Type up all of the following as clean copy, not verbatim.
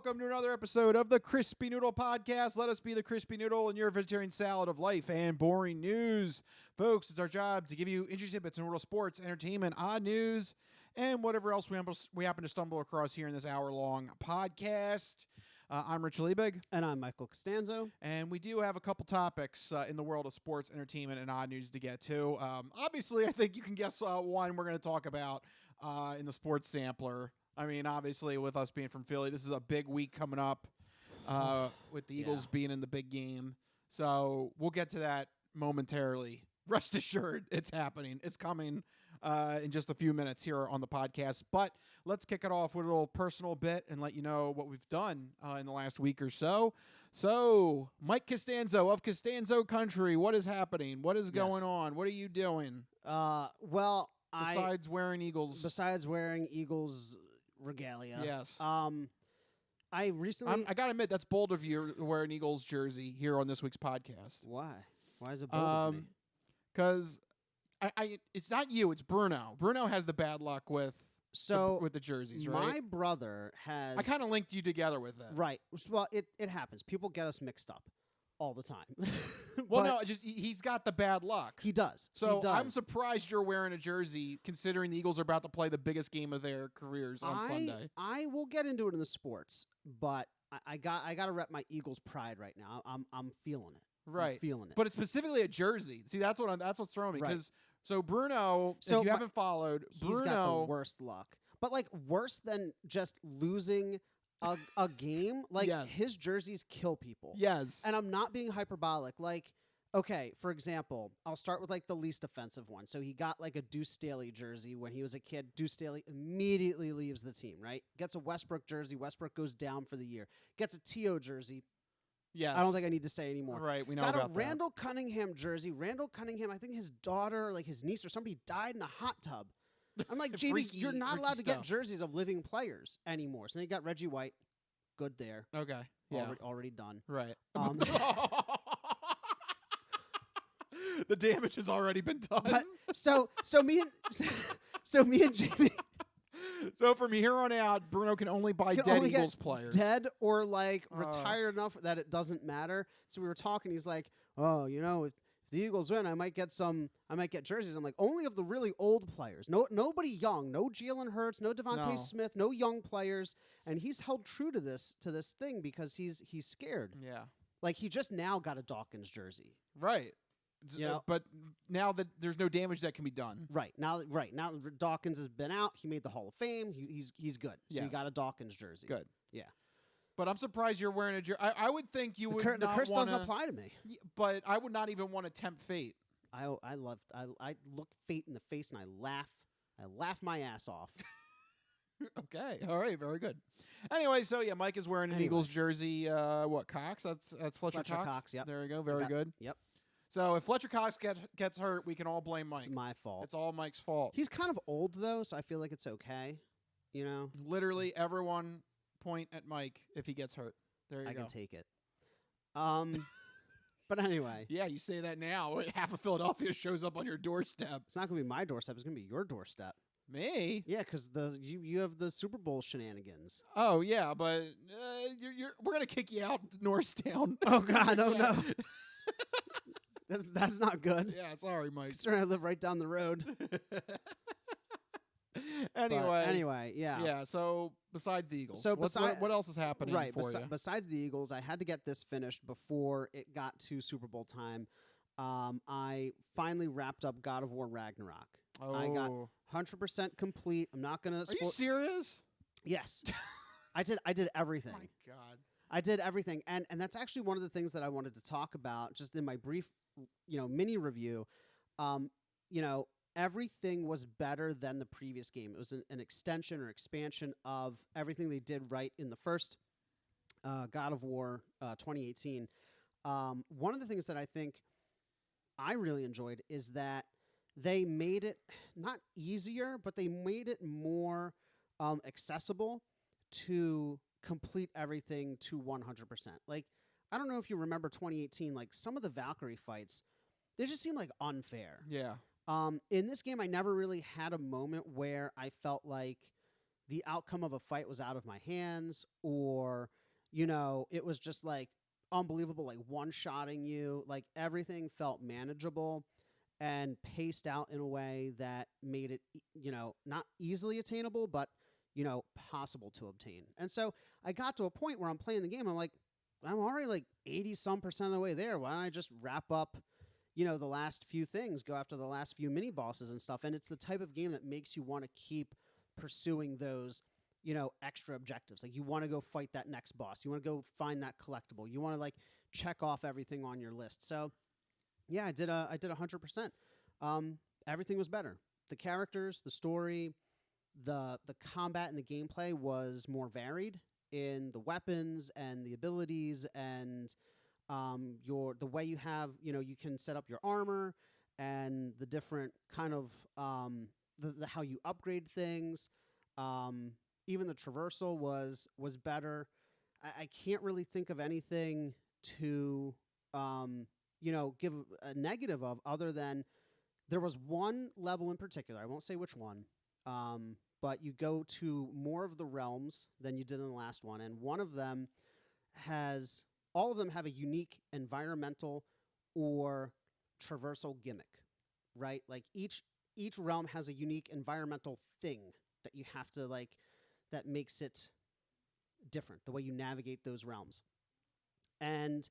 welcome to another episode of the Crispy Noodle Podcast. Let us be the Crispy Noodle in your vegetarian salad of life and boring news. Folks, it's our job to give you interesting bits in world of sports, entertainment, odd news, and whatever else we happen to stumble across here in this hour-long podcast. I'm Rich Liebig. And I'm Michael Costanzo. And we do have a couple topics in the world of sports, entertainment, and odd news to get to. Obviously, I think you can guess one we're going to talk about in the sports sampler. I mean, obviously, with us being from Philly, this is a big week coming up with the Eagles being in the big game. So we'll get to that momentarily. Rest assured, it's happening. It's coming in just a few minutes here on the podcast. But let's kick it off with a little personal bit and let you know what we've done in the last week or so. So, Mike Costanzo of Costanzo Country, what is happening? What is going on? What are you doing? Besides wearing Eagles regalia. Yes. I recently... I got to admit, that's bold of you to wear an Eagles jersey here on this week's podcast. Why? Why is it bold of me? Because it's not you, it's Bruno. Bruno has the bad luck with the jerseys, right? My brother has... I kind of linked you together with that. Right. Well, it happens. People get us mixed up all the time. Well, no, he's got the bad luck. He does. So I'm surprised you're wearing a jersey, considering the Eagles are about to play the biggest game of their careers on Sunday. I will get into it in the sports, but I got to rep my Eagles pride right now. I'm feeling it. Right, I'm feeling it. But it's specifically a jersey. See, that's what's throwing me. Right. So Bruno, if you haven't followed, he's got the worst luck. But like worse than just losing a game, like his jerseys kill people. Yes. And I'm not being hyperbolic. Like, okay, for example, I'll start with like the least offensive one. So he got like a Deuce Staley jersey when he was a kid. Deuce Staley immediately leaves the team, right? Gets a Westbrook jersey. Westbrook goes down for the year. Gets a T.O. jersey. Yes. I don't think I need to say anymore. Right, we know got about a Randall Cunningham jersey. Randall Cunningham, I think his daughter, like his niece or somebody died in a hot tub. I'm like, JB, you're not allowed to get jerseys of living players anymore. So then you got Reggie White. Good there. Okay. Yeah. Already done. Right. The damage has already been done. But, so me and JB. So from here on out, Bruno can only buy dead Eagles players. Dead or like retired enough that it doesn't matter. So we were talking. He's like, "Oh, you know, if the Eagles win, I might get jerseys." I'm like, "Only of the really old players. Nobody young. No Jalen Hurts. No Devontae Smith. No young players." And he's held true to this thing because he's scared. Yeah. Like he just now got a Dawkins jersey. Right. You know? But now that there's no damage that can be done. Right now Dawkins has been out. He made the Hall of Fame. He's good. So you got a Dawkins jersey. Good. Yeah. But I'm surprised you're wearing a jersey. I would think you would. The curse doesn't apply to me. But I would not even want to tempt fate. I look fate in the face and I laugh my ass off. Okay. All right. Very good. Anyway, so yeah, Mike is wearing an Eagles jersey. What, Cox? That's Fletcher Cox. Yep. There we go. Very good. Yep. So if Fletcher Cox gets hurt, we can all blame Mike. It's my fault. It's all Mike's fault. He's kind of old though, so I feel like it's okay. You know. Literally everyone point at Mike if he gets hurt. There you go. I can take it. But anyway. Yeah, you say that now. Half of Philadelphia shows up on your doorstep. It's not going to be my doorstep. It's going to be your doorstep. Me? Yeah, because you have the Super Bowl shenanigans. Oh yeah, but we're gonna kick you out, Norristown. Oh God, no. That's not good. Yeah, sorry, Mike. Considering I live right down the road. Anyway, yeah. Yeah. So besides the Eagles, so what else is happening for you? Besides the Eagles, I had to get this finished before it got to Super Bowl time. I finally wrapped up God of War Ragnarok. Oh. I got 100% complete. I'm not gonna. Are you serious? Yes. I did everything. Oh my God. I did everything, and that's actually one of the things that I wanted to talk about just in my brief, mini review. Everything was better than the previous game. It was an extension or expansion of everything they did right in the first God of War 2018. One of the things that I think I really enjoyed is that they made it not easier, but they made it more accessible to complete everything to 100%. Like, I don't know if you remember 2018, like some of the Valkyrie fights, they just seem like unfair. Yeah. In this game, I never really had a moment where I felt like the outcome of a fight was out of my hands, or, you know, it was just like unbelievable, like one-shotting you. Like everything felt manageable and paced out in a way that made it, you know, not easily attainable, but, you know, possible to obtain. And so I got to a point where I'm playing the game. I'm like, I'm already like 80% of the way there. Why don't I just wrap up, you know, the last few things, go after the last few mini bosses and stuff. And it's the type of game that makes you want to keep pursuing those, you know, extra objectives. Like you want to go fight that next boss. You want to go find that collectible. You want to like check off everything on your list. So yeah, I did 100%. Everything was better. The characters, the story, the combat and the gameplay was more varied in the weapons and the abilities and the way you have, you know, you can set up your armor and the different kind of the how you upgrade things. Even the traversal was better. I can't really think of anything to you know, give a negative of, other than there was one level in particular. I won't say which one. But you go to more of the realms than you did in the last one, and one of them all of them have a unique environmental or traversal gimmick, right? Like each realm has a unique environmental thing that you have to like, that makes it different, the way you navigate those realms. And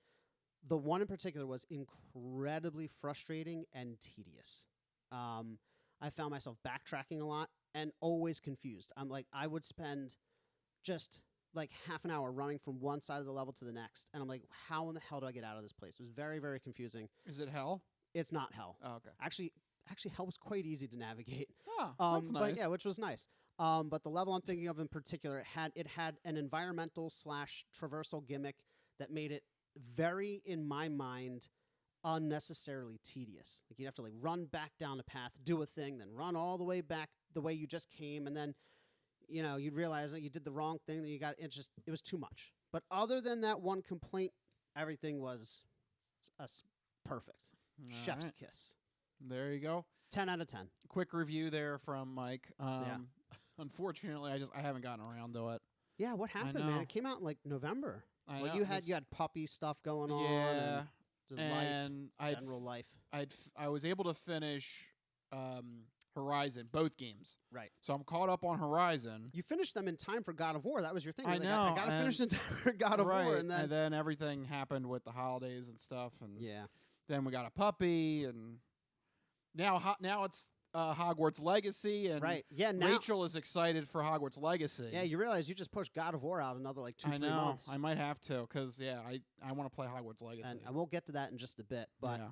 the one in particular was incredibly frustrating and tedious. I found myself backtracking a lot and always confused. I would spend just like half an hour running from one side of the level to the next, and I'm like, how in the hell do I get out of this place? It was very, very confusing. Is it hell? It's not hell. Oh, okay. Actually, hell was quite easy to navigate. Oh, that's nice. But yeah, which was nice. But the level I'm thinking of in particular, it had an environmental / traversal gimmick that made it very, in my mind, unnecessarily tedious. Like you'd have to like run back down a path, do a thing, then run all the way back the way you just came, and then, you know, you'd realize that you did the wrong thing, then it was too much. But other than that one complaint, everything was perfect. All Chef's right. kiss. There you go. 10 out of 10. Quick review there from Mike. Yeah. Unfortunately, I haven't gotten around to it. Yeah, what happened, man? It came out in like November. I Well, know. you had puppy stuff going on. Yeah. And just And general life. I was able to finish Horizon, both games. Right. So I'm caught up on Horizon. You finished them in time for God of War. That was your thing. I Like, know, I got to finish in time for God of right, War, and then everything happened with the holidays and stuff, and yeah, then we got a puppy, and now it's Hogwarts Legacy, and right. Yeah, now Rachel is excited for Hogwarts Legacy. yeah, you realize you just pushed God of War out another like 2-3 I know. months. I might have to, because I want to play Hogwarts Legacy. And we'll get to that in just a bit. But yeah.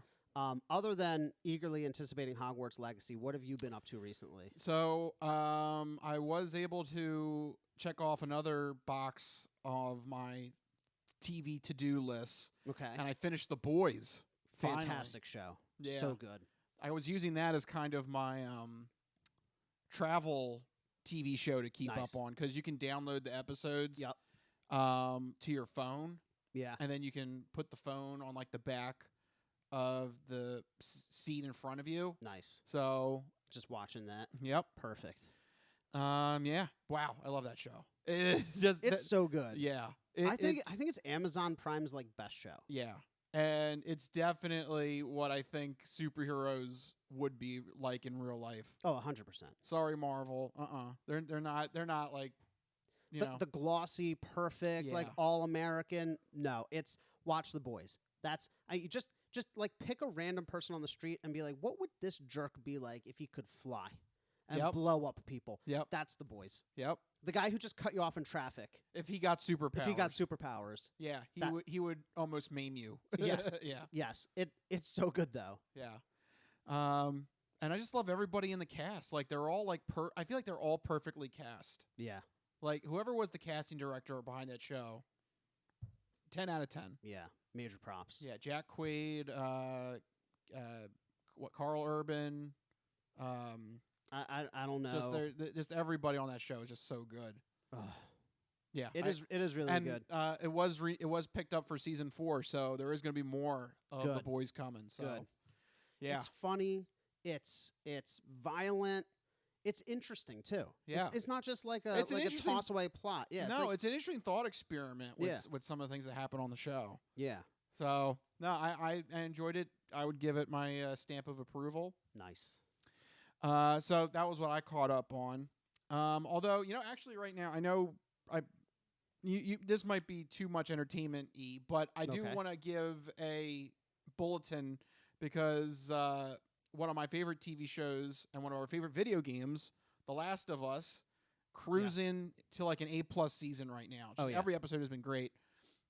Other than eagerly anticipating Hogwarts Legacy, what have you been up to recently? So I was able to check off another box of my TV to-do list, Okay. and I finished The Boys. Fantastic show. Yeah. So good. I was using that as kind of my travel TV show to keep Nice. up on, because you can download the episodes Yep. to your phone, Yeah. and then you can put the phone on like the back of the seat in front of you. Nice. So, Just watching that. yep. Perfect. Yeah. Wow, I love that show. It's so good. Yeah. I think it's Amazon Prime's like best show. Yeah. And it's definitely what I think superheroes would be like in real life. Oh, 100%. Sorry, Marvel. They're not like, The glossy, perfect, like Yeah. all American. No, it's watch The Boys. You just like pick a random person on the street and be like, what would this jerk be like if he could fly and Yep. blow up people? Yep. That's The Boys. Yep. The guy who just cut you off in traffic. If he got superpowers. If he got superpowers. Yeah, that- he would almost maim you. Yes. Yeah. Yes. It's so good though. Yeah. And I just love everybody in the cast. Like they're all like I feel like they're all perfectly cast. Yeah. Like whoever was the casting director behind that show, 10 out of 10. Yeah. Major props. Yeah, Jack Quaid, Carl Urban, I don't know. just everybody on that show is just so good. Ugh. Yeah, It is really and good. it was picked up for season 4, so there is going to be more of The Good. Boys coming. So Good. yeah, It's funny. It's violent. it's interesting too. Yeah. It's not just like It's an a interesting- toss away plot. Yeah. no, Like, it's an interesting thought experiment with Yeah. with some of the things that happen on the show. yeah. So no, I enjoyed it. I would give it my stamp of approval. Nice. So that was what I caught up on. Although actually, right now I know you this might be too much entertainment-y, but I do Okay. want to give a bulletin because one of my favorite TV shows and one of our favorite video games, The Last of Us, cruising to like an A+ season right now. Oh, yeah. Every episode has been great.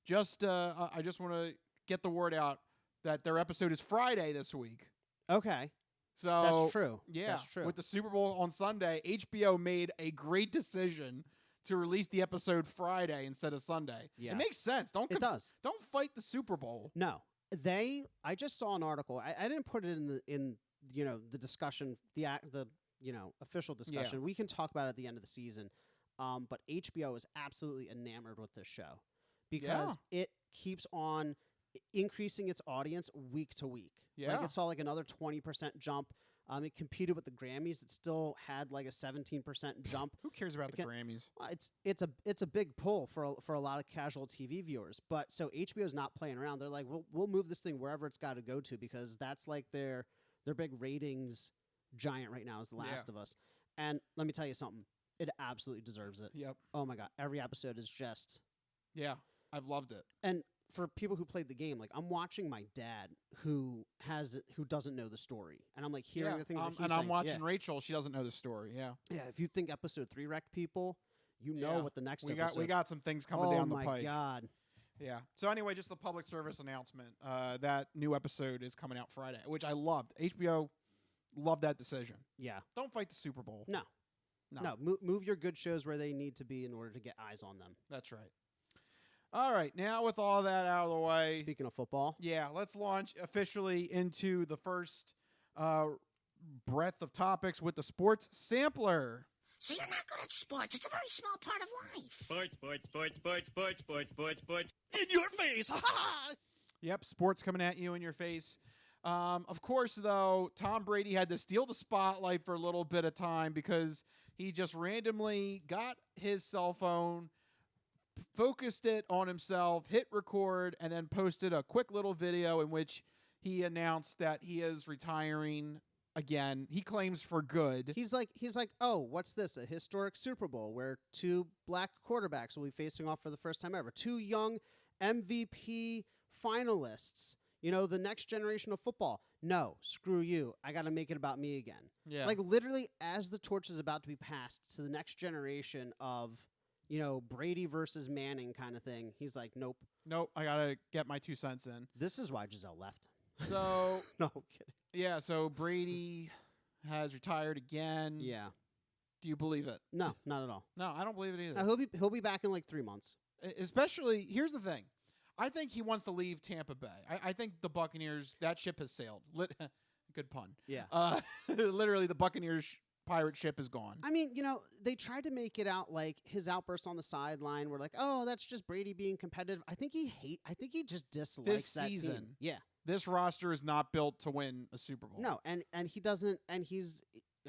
I just want to get the word out that their episode is Friday this week. Okay. So That's true. Yeah, That's true. with the Super Bowl on Sunday, HBO made a great decision to release the episode Friday instead of Sunday. Yeah. It makes sense. It does. Don't fight the Super Bowl. No. I just saw an article. I didn't put it in the discussion, the official discussion. We can talk about it at the end of the season. But HBO is absolutely enamored with this show because it keeps on increasing its audience week to week. Yeah. Like it saw like another 20% jump. It competed with the Grammys. It still had like a 17% jump. Who cares about the Again, Grammys? Well, it's a big pull for a lot of casual TV viewers. But so HBO's not playing around. They're like, we'll move this thing wherever it's got to go to because that's like their big ratings giant right now is The Last of Us. And let me tell you something. It absolutely deserves it. Yep. Oh my God. Every episode is just. Yeah, I've loved it. And for people who played the game, like I'm watching my dad who doesn't know the story, and I'm like hearing the things that he's and saying. I'm watching Rachel. She doesn't know the story. Yeah. Yeah, if you think episode 3 wrecked people, you know what the next episode. We got some things coming down the pike. Oh my God. Yeah. So anyway, just the public service announcement. That new episode is coming out Friday, which I loved. HBO loved that decision. Yeah. Don't fight the Super Bowl. No. Move your good shows where they need to be in order to get eyes on them. That's right. All right. Now with all that out of the way. Speaking of football. Yeah, let's launch officially into the first breadth of topics with the sports sampler. So you're not good at sports. It's a very small part of life. Sports. In your face. Ha ha! Yep, sports coming at you in your face. Of course, though, Tom Brady had to steal the spotlight for a little bit of time because he just randomly got his cell phone, focused it on himself, hit record, and then posted a quick little video in which he announced that he is retiring again. He claims for good. He's like, oh, what's this? A historic Super Bowl where 2 black quarterbacks will be facing off for the first time ever. 2 young MVP finalists. The next generation of football. No, screw you. I got to make it about me again. Yeah. Like literally as the torch is about to be passed to the next generation of, Brady versus Manning kind of thing. He's like, nope. I got to get my 2 cents in. This is why Giselle left. So, No kidding. yeah, so Brady has retired again. Yeah. Do you believe it? No, not at all. No, I don't believe it either. No, he'll be back in like 3 months. Especially, here's the thing. I think he wants to leave Tampa Bay. I think the Buccaneers, that ship has sailed. Good pun. Yeah. Literally, the Buccaneers pirate ship is gone. I mean, they tried to make it out like his outbursts on the sideline were like, oh, that's just Brady being competitive. I think he just dislikes This that season. team. Yeah. This roster is not built to win a Super Bowl. No, and he doesn't, and he's,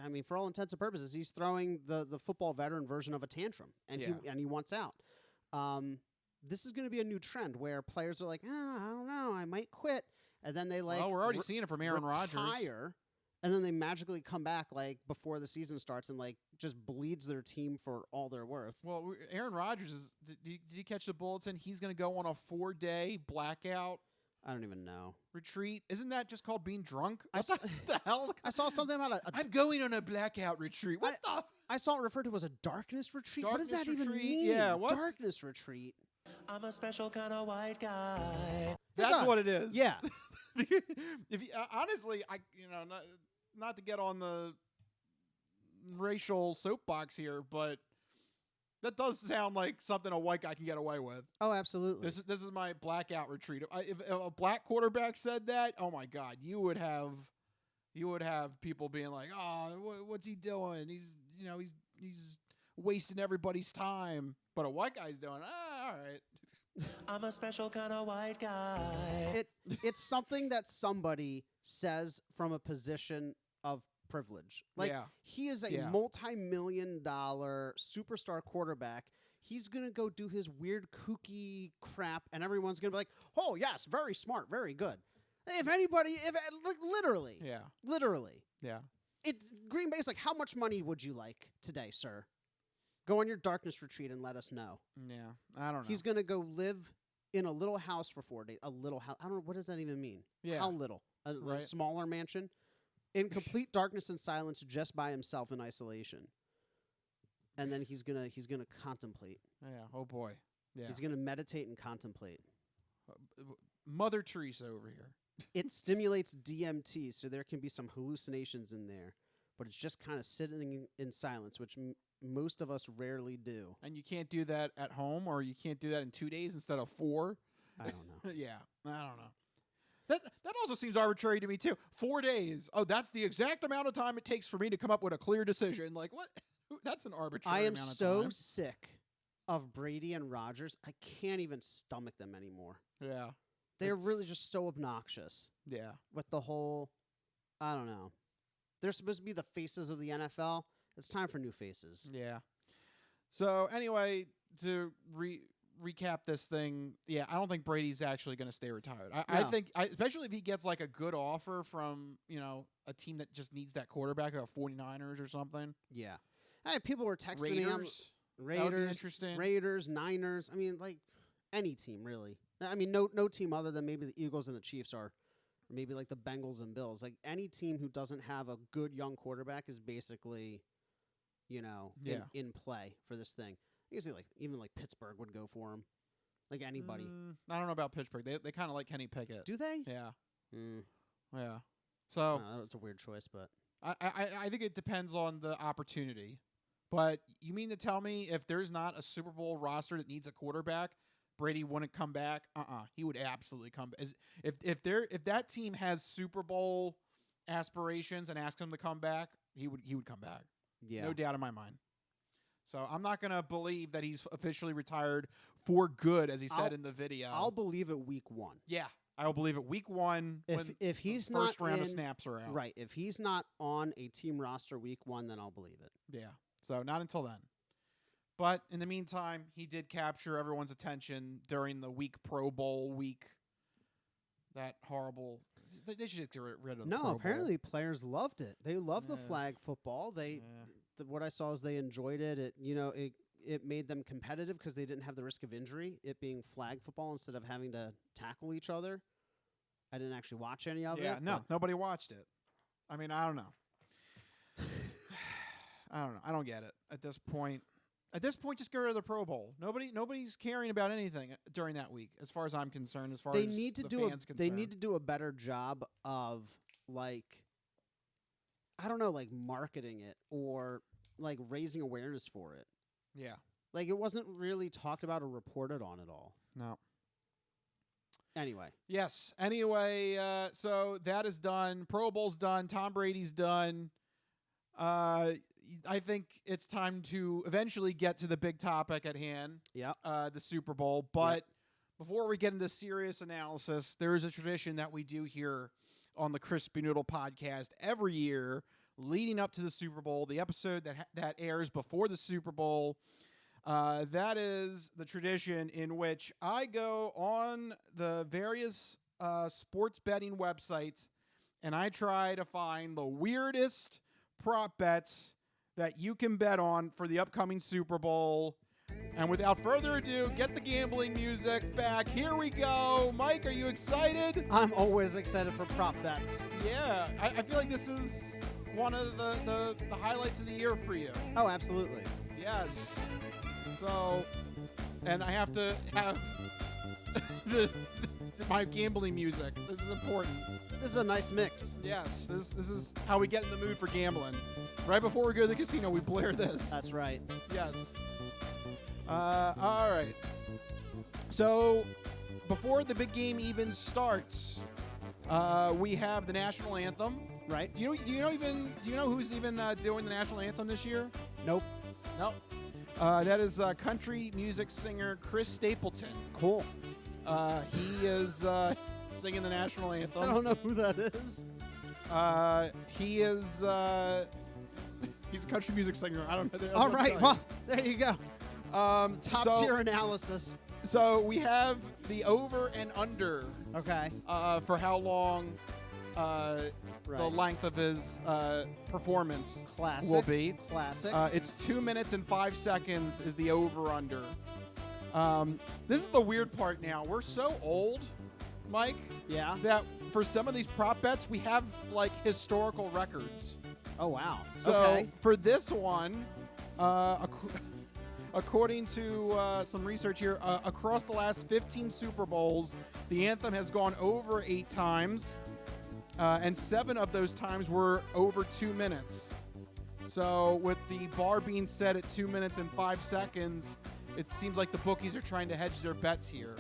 I mean, for all intents and purposes, he's throwing the football veteran version of a tantrum, and he wants out. This is going to be a new trend where players are like, I don't know, I might quit, and then they like. Well, we're already seeing it from Aaron Rodgers. Retire, and then they magically come back like before the season starts and like just bleeds their team for all they're worth. Well, Aaron Rodgers is. Did you catch the bulletin? He's going to go on a 4-day blackout. I don't even know. Retreat. Isn't that just called being drunk? What the hell? I saw something about I'm going on a blackout retreat. What the? I saw it referred to as a darkest retreat. What does that Darkness even retreat? mean? Yeah, what? Darkness retreat. I'm a special kind of white guy. That's does. what it is. Yeah. If you, honestly, not to get on the racial soapbox here, but that does sound like something a white guy can get away with. Oh, absolutely. This is my blackout retreat. If a black quarterback said that, oh my God, you would have people being like, oh, what's he doing? He's wasting everybody's time. But a white guy's doing, all right. I'm a special kind of white guy. It's something that somebody says from a position of privilege. Like, Yeah. he is a Yeah. multi-million-dollar superstar quarterback. He's going to go do his weird, kooky crap, and everyone's going to be like, oh, yes, very smart, very good. If anybody, like, literally, literally, Green Bay's like, how much money would you like today, sir? Go on your darkness retreat and let us know. Yeah. I don't know. He's going to go live in a little house for 4 days. A little house. I don't know. What does that even mean? Yeah. How little? A Right. smaller mansion? In complete darkness and silence, just by himself in isolation. And then he's gonna contemplate. Yeah. Oh boy. Yeah. He's gonna meditate and contemplate. Mother Teresa over here. It stimulates DMT, so there can be some hallucinations in there, but it's just kind of sitting in silence, which most of us rarely do. And you can't do that at home, or you can't do that in 2 days instead of 4. I don't know. Yeah. I don't know. That also seems arbitrary to me too. 4 days. Oh, that's the exact amount of time it takes for me to come up with a clear decision. Like what? That's an arbitrary I am amount of so time. sick of Brady and Rodgers. I can't even stomach them anymore. Yeah. They're It's- really just so obnoxious Yeah. with the whole, I don't know. They're supposed to be the faces of the NFL. It's time for new faces. Yeah. So anyway, to recap this thing, yeah, I don't think Brady's actually going to stay retired. I No. think, especially if he gets like a good offer from, a team that just needs that quarterback, like 49ers or something. Yeah. Hey, people were texting him. Raiders. That would be interesting. Raiders, Niners. I mean, like any team really. I mean, no team other than maybe the Eagles and the Chiefs are, or maybe like the Bengals and Bills. Like any team who doesn't have a good young quarterback is basically, in play for this thing. You can see like even like Pittsburgh would go for him, like anybody. I don't know about Pittsburgh. They kind of like Kenny Pickett. Do they? Yeah. Mm. Yeah. So That's a weird choice, but I think it depends on the opportunity. But you mean to tell me if there's not a Super Bowl roster that needs a quarterback, Brady wouldn't come back? He would absolutely come back. If that team has Super Bowl aspirations and asks him to come back, he would come back. yeah. No doubt in my mind. So I'm not going to believe that he's officially retired for good, as he said in the video. I'll believe it week 1. Yeah, I will believe it week 1 when If he's the not first round of in- snaps are out. Right. If he's not on a team roster week 1, then I'll believe it. Yeah. So not until then. But in the meantime, he did capture everyone's attention during the week Pro Bowl week. That horrible. They should get rid of the Pro Bowl. Apparently players loved it. They loved the Yeah. flag football. What I saw is they enjoyed it. It made them competitive because they didn't have the risk of injury. It being flag football instead of having to tackle each other. I didn't actually watch any of it. Yeah, no, but nobody watched it. I mean, I don't know. I don't know. I don't get it at this point. At this point, just get rid of the Pro Bowl. Nobody's caring about anything during that week, as far as I'm concerned. As far they as need to the do fans they concerned. need to do a better job of I don't know, like marketing it or like raising awareness for it. Yeah. Like it wasn't really talked about or reported on at all. No. Anyway. Yes. Anyway, so that is done. Pro Bowl's done. Tom Brady's done. I think it's time to eventually get to the big topic at hand. Yeah. The Super Bowl. But before we get into serious analysis, there is a tradition that we do here on the Crispy Noodle podcast every year leading up to the Super Bowl, the episode that airs before the Super Bowl. That is the tradition in which I go on the various sports betting websites and I try to find the weirdest prop bets that you can bet on for the upcoming Super Bowl. And without further ado, get the gambling music back. Here we go. Mike, are you excited? I'm always excited for prop bets. Yeah, I feel like this is one of the highlights of the year for you. Oh, absolutely. Yes. So, and I have to have my gambling music. This is important. This is a nice mix. Yes, this is how we get in the mood for gambling. Right before we go to the casino, we blare this. That's right. Yes. All right. So, before the big game even starts, we have the national anthem. Right? Do you know who's even doing the national anthem this year? Nope. Nope. That is country music singer Chris Stapleton. Cool. He is singing the national anthem. I don't know who that is. He is. He's a country music singer. I don't know. That's All what I'm right, telling well, there you go. you. Top tier analysis. So we have the over and under Okay. for how long the Right. length of his performance Classic. will be. Classic. It's 2 minutes and 5 seconds is the over-under. This is the weird part now. We're so old, Mike, yeah. that for some of these prop bets, we have, like, historical records. Oh, wow. So okay. for this one, according to some research here, across the last 15 Super Bowls, the anthem has gone over 8 times, and 7 of those times were over 2 minutes. So with the bar being set at 2 minutes and 5 seconds, it seems like the bookies are trying to hedge their bets here.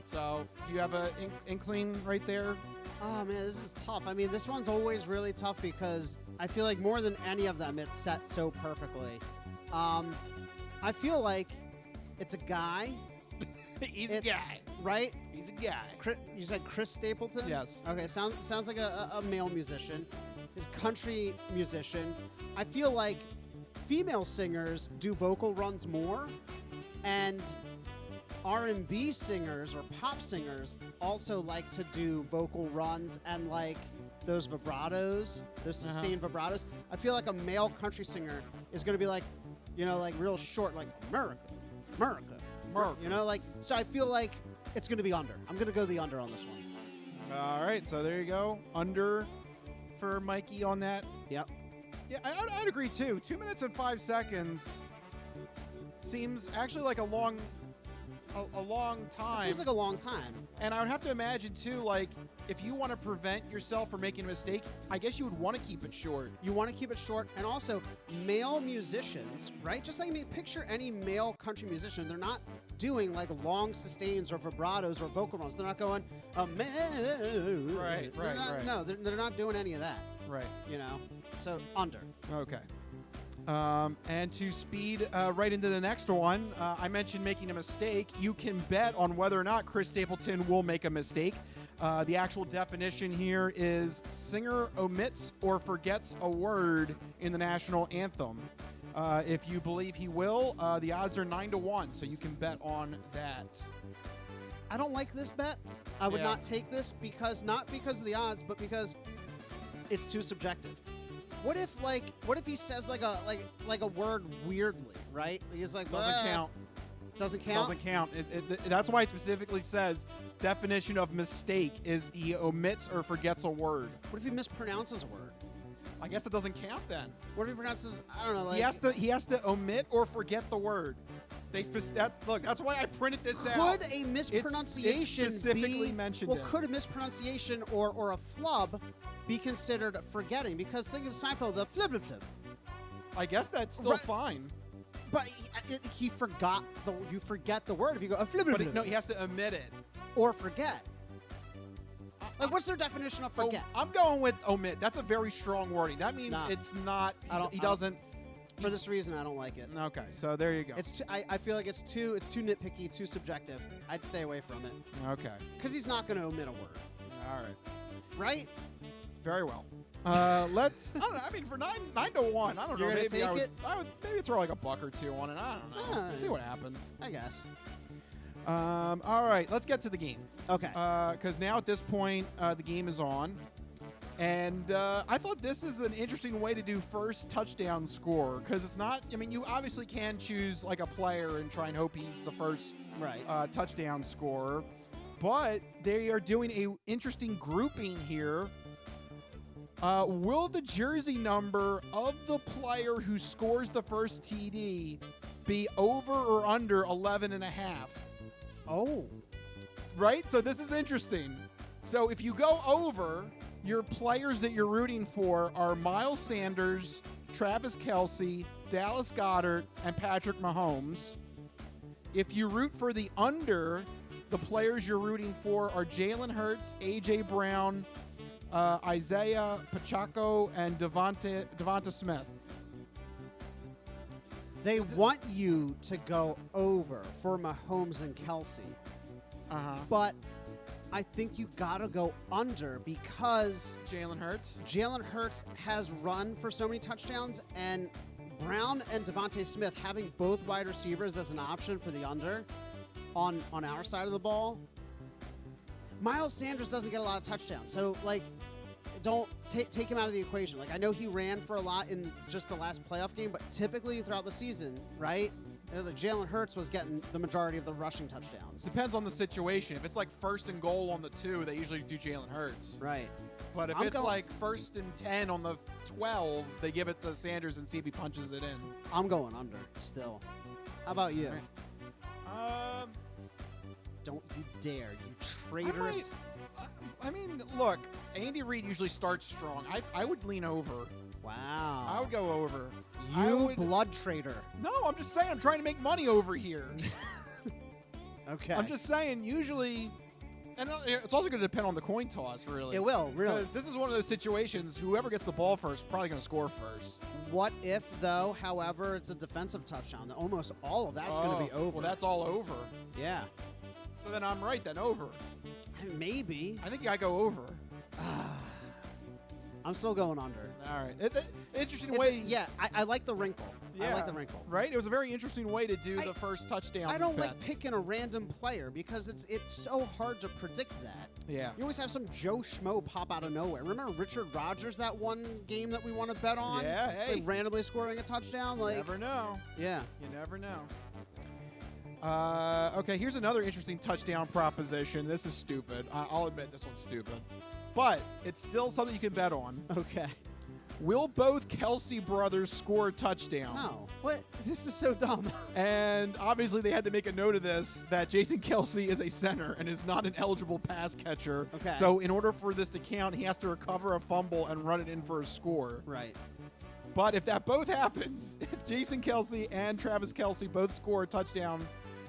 So do you have an inkling right there? Oh, man, this is tough. I mean, this one's always really tough because I feel like more than any of them, it's set so perfectly. I feel like it's a guy. He's It's- a guy. Right? He's a guy. You said Chris Stapleton? Yes. Okay, sounds like a male musician. He's a country musician. I feel like female singers do vocal runs more, and R&B singers or pop singers also like to do vocal runs and like those vibratos, those sustained vibratos. I feel like a male country singer is going to be like, you know, like real short, like America, America, America. You know, like, so I feel like it's going to be under. I'm going to go the under on this one. All right, so there you go. Under for Mikey on that. Yep. Yeah, I'd agree too. 2 minutes and 5 seconds seems actually like a long time. It seems like a long time. And I would have to imagine too, like if you want to prevent yourself from making a mistake, I guess you would want to keep it short. You want to keep it short, and also male musicians, right? Just like picture any male country musician. They're not doing like long sustains or vibratos or vocal runs. They're not going, Right. No, they're not doing any of that. Right. You know, so under. Okay. And to speed right into the next one, I mentioned making a mistake. You can bet on whether or not Chris Stapleton will make a mistake. The actual definition here is singer omits or forgets a word in the national anthem. If you believe he will, the odds are 9-1, so you can bet on that. I don't like this bet. I would Yeah. not take this not because of the odds, but because it's too subjective. What if he says like a word weirdly, right? He's like Doesn't "Blah." count. Doesn't count. Doesn't count. That's why it specifically says definition of mistake is he omits or forgets a word. What if he mispronounces a word? I guess it doesn't count then. What if he pronounces? I don't know. Like He has to omit or forget the word. That's why I printed this out. could a mispronunciation it's specifically be mentioned well? it. Could a mispronunciation or a flub be considered forgetting? Because think of Seinfeld, the flip. I guess that's still Right. fine. But he forgot you forget the word if you go a flip. But no, he has to omit it. Or forget. Like, what's their definition of forget? I'm going with omit. That's a very strong wording. That means Nah. it's not. He I don't- doesn't. For this reason, I don't like it. Okay, so there you go. It's I feel like it's too nitpicky, too subjective. I'd stay away from it Okay. because he's not going to omit a word, All right. right? Very well. Let's. I don't know. I mean, for 9-1, I don't You're know. gonna Maybe take it? I would maybe throw like a buck or two on it. I don't know. See what happens. I guess. All right, let's get to the game. Okay. Because now at this point, the game is on. And I thought this is an interesting way to do first touchdown score. Because it's not, I mean, you obviously can choose like a player and try and hope he's the first Right. touchdown scorer. But they are doing a interesting grouping here. Will the jersey number of the player who scores the first TD be over or under 11.5? Oh. Right? So this is interesting. So if you go over, your players that you're rooting for are Miles Sanders, Travis Kelce, Dallas Goedert, and Patrick Mahomes. If you root for the under, the players you're rooting for are Jalen Hurts, A.J. Brown, Isaiah Pacheco, and Devonta Smith. They want you to go over for Mahomes and Kelsey, Uh-huh. but I think you gotta go under because Jalen Hurts. Jalen Hurts has run for so many touchdowns, and Brown and Devontae Smith having both wide receivers as an option for the under on our side of the ball. Miles Sanders doesn't get a lot of touchdowns, so like, don't take him out of the equation. Like, I know he ran for a lot in just the last playoff game, but typically throughout the season, right? Jalen Hurts was getting the majority of the rushing touchdowns. Depends on the situation. If it's like 1st and goal on the 2, they usually do Jalen Hurts. Right. But if it's like 1st and 10 on the 12, they give it to Sanders and see if he punches it in. I'm going under still. How about you? Don't you dare, you traitors. I mean, look, Andy Reid usually starts strong. I would lean over. Wow. I would go over. You blood traitor. No, I'm just saying I'm trying to make money over here. Okay. I'm just saying usually, and it's also going to depend on the coin toss, really. It will, really. Because this is one of those situations, whoever gets the ball first is probably going to score first. What if, though, however, it's a defensive touchdown? Almost all of that's going to be over. Well, that's all over. Yeah. So then I'm right, then over. Maybe. I think I go over. I'm still going under. All right. Interesting way. I like the wrinkle. Yeah, I like the wrinkle. Right? It was a very interesting way to do the first touchdown. I don't like bets. picking a random player because it's so hard to predict that. Yeah. You always have some Joe Schmo pop out of nowhere. Remember Richard Rodgers, that one game that we want to bet on? Yeah, hey. Like randomly scoring a touchdown? You never know. Yeah. You never know. Okay, here's another interesting touchdown proposition. This is stupid. I'll admit this one's stupid. But it's still something you can bet on. Okay. Will both Kelsey brothers score a touchdown? No. What? This is so dumb. And obviously they had to make a note of this, that Jason Kelsey is a center and is not an eligible pass catcher. Okay. So in order for this to count, he has to recover a fumble and run it in for a score. Right. But if that both happens, if Jason Kelsey and Travis Kelsey both score a touchdown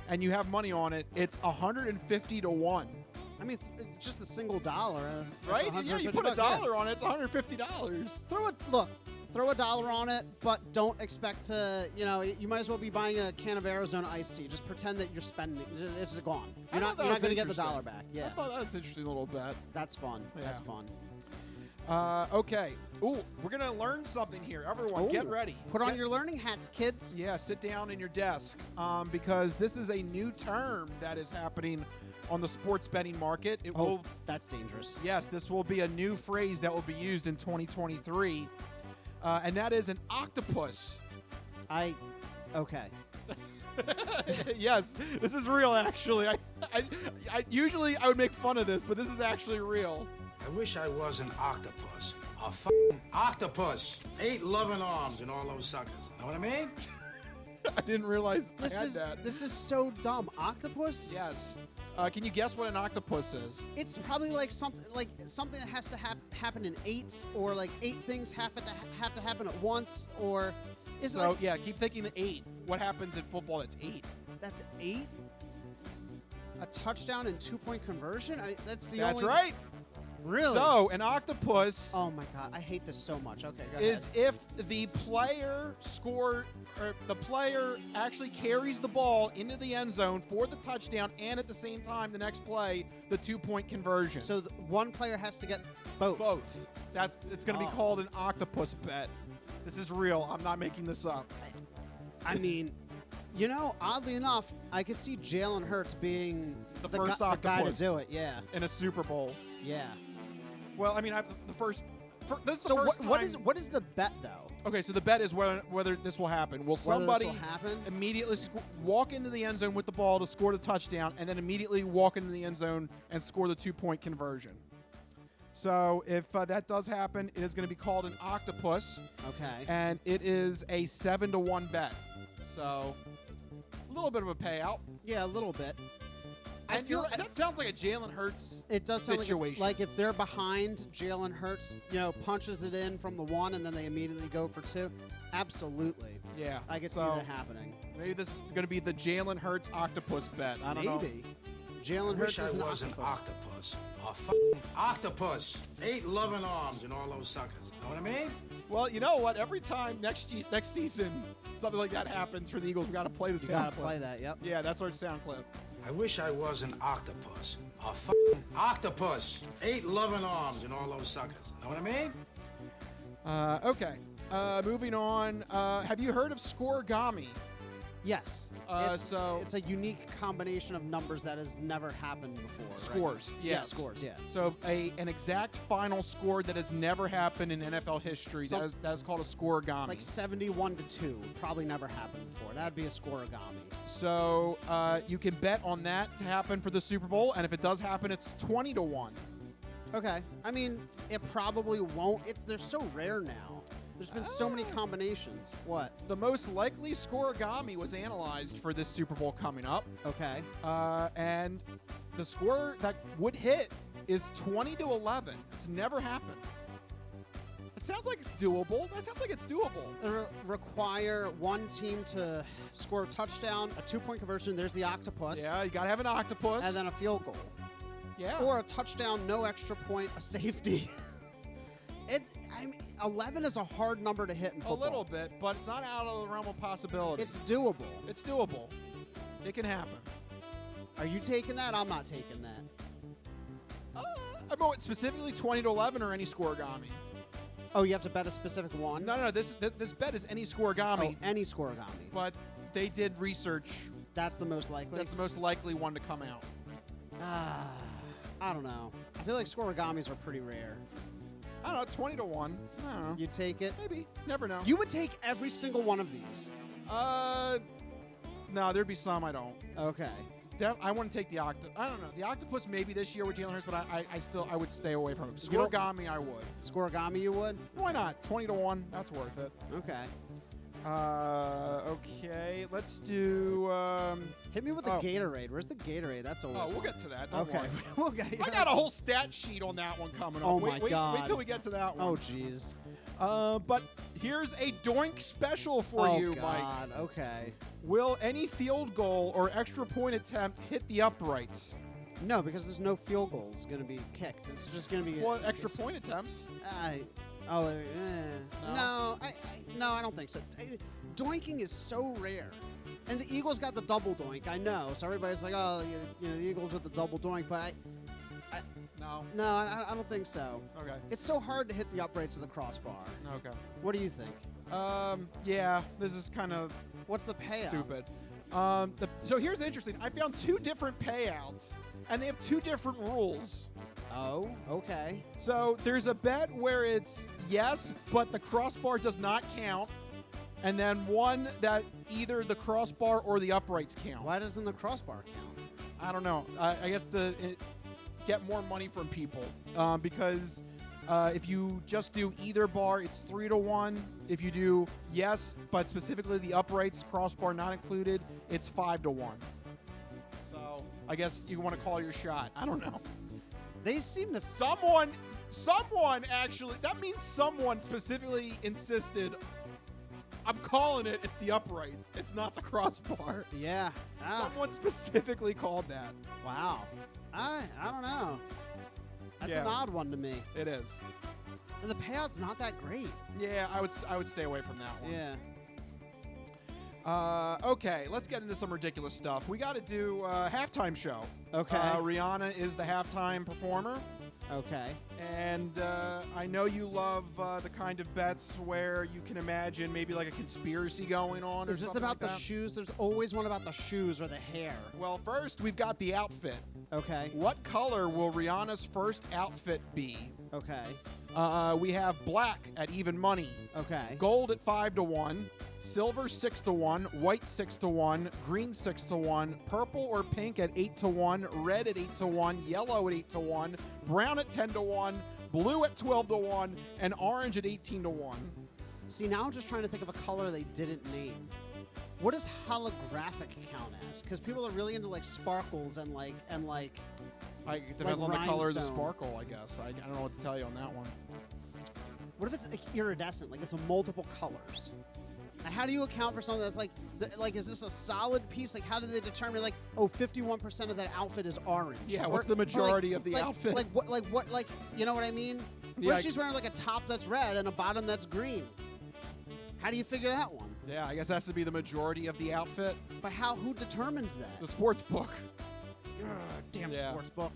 and you have money on it, it's 150 to 1. I mean, just a single dollar. Right? Yeah, you put $1 on it, it's $150. Throw $1 on it, but don't expect to, you might as well be buying a can of Arizona iced tea. Just pretend that you're spending it. It's just gone. You're not going to get the dollar back. Yeah. I thought that was an interesting little bet. That's fun. Yeah. That's fun. Okay. Ooh, we're going to learn something here. Everyone, get ready. Put on your learning hats, kids. Yeah, sit down in your desk because this is a new term that is happening on the sports betting market. That's dangerous. Yes, this will be a new phrase that will be used in 2023, and that is an octopus. Okay. Yes, this is real, actually. I usually I would make fun of this, but this is actually real. I wish I was an octopus. A f***ing octopus. 8 loving arms and all those suckers. Know what I mean? I didn't realize I had that. This is so dumb. Octopus? Yes. Can you guess what an octopus is? It's probably like something that has to happen in 8s, or like 8 things have to happen at once, or is it like, yeah, keep thinking 8. What happens in football that's 8? That's 8? A touchdown and 2-point conversion? That's right. Really? So an octopus. Oh my god, I hate this so much. Okay, go is ahead. if the player the player actually carries the ball into the end zone for the touchdown, and at the same time, the next play, the 2-point conversion. So one player has to get both. Both. It's going to be called an octopus bet. This is real. I'm not making this up. I mean, oddly enough, I could see Jalen Hurts being the first guy octopus to do it. Yeah. In a Super Bowl. Yeah. Well, I mean, this is the So first time. what is the bet though? Okay, so the bet is whether this will happen. Will somebody immediately walk into the end zone with the ball to score the touchdown, and then immediately walk into the end zone and score the 2-point conversion? So if that does happen, it is going to be called an octopus. Okay. And it is a 7 to 1 bet. So a little bit of a payout. Yeah, a little bit. I feel that sounds like a Jalen Hurts it does sound situation. Like if they're behind, Jalen Hurts, punches it in from the 1 and then they immediately go for 2. Absolutely. Yeah. I could see that happening. Maybe this is going to be the Jalen Hurts octopus bet. I don't know. Maybe. Jalen Hurts is an octopus. An octopus. A f***ing octopus. 8 loving arms and all those suckers. Know what I mean? Well, you know what? Every time next season something like that happens for the Eagles, we got to play the sound clip. Got to play that. Yep. Yeah, that's our sound clip. I wish I was an octopus. A fucking octopus. 8 loving arms and all those suckers. Know what I mean? Okay. Moving on. Have you heard of scoregami? Yes. It's a unique combination of numbers that has never happened before. Right? Scores. Yes. Yeah, scores. Yeah. So an exact final score that has never happened in NFL history. So- that is called a scoregami. Like 71-2 probably never happened before. That'd be a scoregami. So you can bet on that to happen for the Super Bowl, and if it does happen, it's 20-1. Okay. I mean, it probably won't. They're so rare now. There's been so many combinations. What? The most likely scoregami was analyzed for this Super Bowl coming up, Okay. and the score that would hit is 20-11. It's never happened. It sounds like it's doable. That sounds like it's doable. Require one team to score a touchdown, a 2-point conversion. There's the octopus. Yeah, you gotta have an octopus. And then a field goal. yeah. Or a touchdown, no extra point, a safety. 11 is a hard number to hit in a football. little bit, but it's not out of the realm of possibility. It's doable. It's doable. It can happen. Are you taking that? I'm not taking that. I mean, specifically 20-11 or any scoregami. Oh, you have to bet a specific one? No. This bet is any scoregami, Oh, any scoregami. but they did research. That's the most likely? That's the most likely one to come out. I don't know. I feel like scoregamis are pretty rare. I don't know, 20-1. I don't know. You'd take it? Maybe. Never know. You would take every single one of these. No, there'd be some I don't. Okay. I want to take the octopus. I don't know. The octopus maybe this year with Jalen Hurts, but I would stay away from it. You don't- Scoregami, I would. Scoregami you would? Why not? 20-1. That's worth it. Okay. Okay. Let's do. Hit me with the Gatorade. Where's the Gatorade? That's always We'll fun. get to that. Don't Okay. worry. We'll get I got a whole stat sheet on that one coming up. Oh Wait my God. till we get to that one. Oh, jeez. But here's a doink special for you, Mike. God. Okay. Will any field goal or extra point attempt hit the uprights? No, because there's no field goals going to be kicked. It's just going to be... Well, extra point attempts. No, No? I don't think so. Doinking is so rare. And the Eagles got the double doink, I know. So everybody's like, oh, the Eagles with the double doink. But No. I don't think so. Okay. It's so hard to hit the uprights of the crossbar. Okay. What do you think? Yeah, this is kind of What's the payout? stupid. So here's the interesting. I found 2 different payouts, and they have 2 different rules. Oh, okay. So there's a bet where it's yes, but the crossbar does not count, and then one that either the crossbar or the uprights count. Why doesn't the crossbar count? I don't know. I guess get more money from people because if you just do either bar, it's 3-1. If you do yes, but specifically the uprights, crossbar not included, it's 5-1. So I guess you want to call your shot. I don't know. They seem to... Someone actually, that means someone specifically insisted, I'm calling it, it's the uprights. It's not the crossbar. Yeah. Someone specifically called that. Wow. I don't know. That's an Yeah. odd one to me. It is. And the payout's not that great. Yeah, I would stay away from that one. Yeah. Okay, let's get into some ridiculous stuff. We got to do halftime show. Okay. Rihanna is the halftime performer. Okay. And I know you love the kind of bets where you can imagine maybe like a conspiracy going on. Is or this something about like the that. shoes? There's always one about the shoes or the hair. Well, first we've got the outfit. Okay. What color will Rihanna's first outfit be? Okay. We have black at even money, Okay. gold at 5-1, silver 6-1, white 6-1, green 6-1, purple or pink at 8-1, red at 8-1, yellow at 8-1, brown at 10-1, blue at 12-1, and orange at 18-1. See, now I'm just trying to think of a color they didn't name. What does holographic count as? Because people are really into like sparkles and like It depends on the color of the rhinestone. sparkle, I guess. I don't know what to tell you on that one. What if it's like iridescent? Like it's a multiple colors. Now, how do you account for something that's like is this a solid piece? Like how do they determine like 51% of that outfit is orange? Yeah, Or- what's the or, like- majority of the like- outfit? Like what you know what I mean? Yeah, What if she's wearing like a top that's red and a bottom that's green? How do you figure that one? Yeah, I guess that has to be the majority of the outfit. But who determines that? The sports book. damn Yeah. sports book.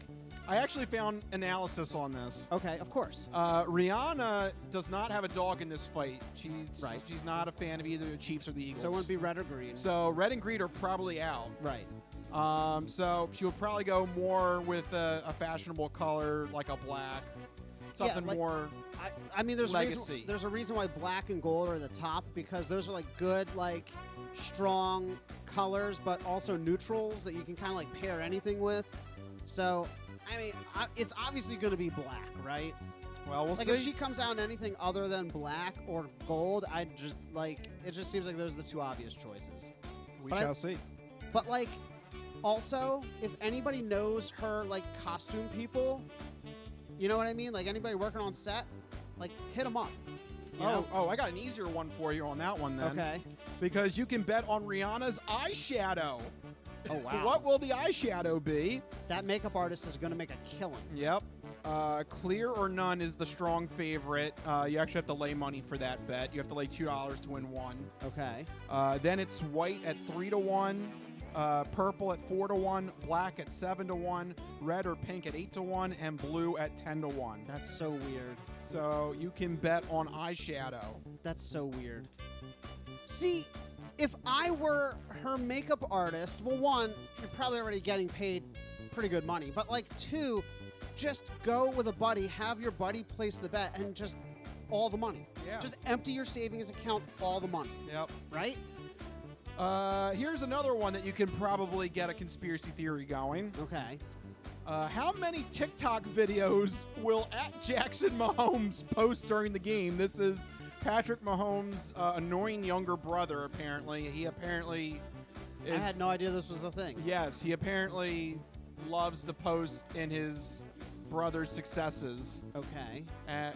I actually found analysis on this. Okay, of course. Rihanna does not have a dog in this fight. Right. She's not a fan of either the Chiefs or the Eagles. So it wouldn't be red or green. So red and green are probably out. Right. So she would probably go more with a fashionable color like a black, something like- more. I mean, there's Legacy. there's a reason why black and gold are the top, because those are like good, like strong colors, but also neutrals that you can kind of like pair anything with. So, I mean, it's obviously going to be black, right? Well, we'll Like see. if she comes out in anything other than black or gold, I just like it. Just seems like those are the two obvious choices. We but shall see. But like, also, if anybody knows her like costume people, you know what I mean? Like anybody working on set, like hit them up. You know? Oh, I got an easier one for you on that one then. Okay. Because you can bet on Rihanna's eyeshadow. Oh wow. What will the eyeshadow be? That makeup artist is gonna make a killing. Yep. Clear or none is the strong favorite. You actually have to lay money for that bet. You have to lay $2 to win one. Okay. Then it's white at 3-1, purple at 4-1, black at 7-1, red or pink at 8-1, and blue at 10-1. That's so weird. So you can bet on eyeshadow. That's so weird. See, if I were her makeup artist, well, one, you're probably already getting paid pretty good money. But, like, two, just go with a buddy, have your buddy place the bet, and just all the money. Yeah. Just empty your savings account, all the money, Yep. right? Here's another one that you can probably get a conspiracy theory going. Okay. How many TikTok videos will @Jackson Mahomes post during the game? This is Patrick Mahomes' annoying younger brother, apparently. He apparently is... I had no idea this was a thing. Yes, he apparently loves to post in his brother's successes. Okay.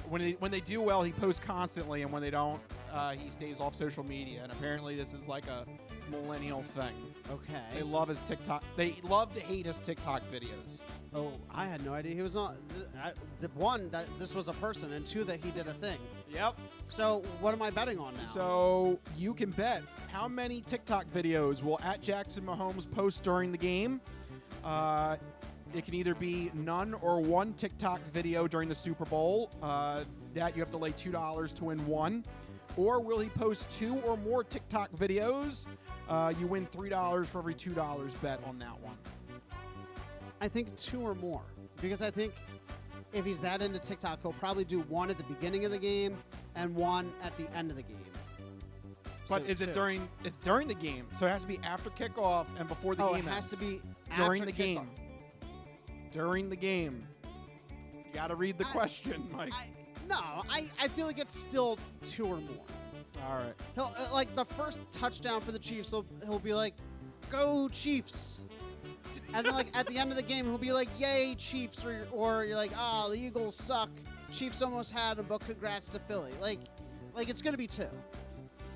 When they do well, he posts constantly, and when they don't, he stays off social media. And apparently this is like a millennial thing. Okay. They love his TikTok. They love to hate his TikTok videos. Oh, I had no idea he was on. One, that this was a person, and two, that he did a thing. Yep. So what am I betting on now? So you can bet how many TikTok videos will @Jackson Mahomes post during the game. It can either be none or one TikTok video during the Super Bowl. That you have to lay $2 to win one. Or will he post 2 or more TikTok videos? You win $3 for every $2 bet on that one. I think 2 or more, because I think if he's that into TikTok, he'll probably do one at the beginning of the game and one at the end of the game. But So is it 2. during? It's during the game, so it has to be after kickoff and before the Oh, game it has ends. to be during after the game. kickoff. During the game. You got to read the question, Mike. I feel like it's still 2 or more. All right. He'll like the first touchdown for the Chiefs. He'll be like, "Go Chiefs!" And then like at the end of the game, he'll be like, "Yay Chiefs!" Or you're like, "Oh, the Eagles suck. Chiefs almost had them, but congrats to Philly." Like it's gonna be 2.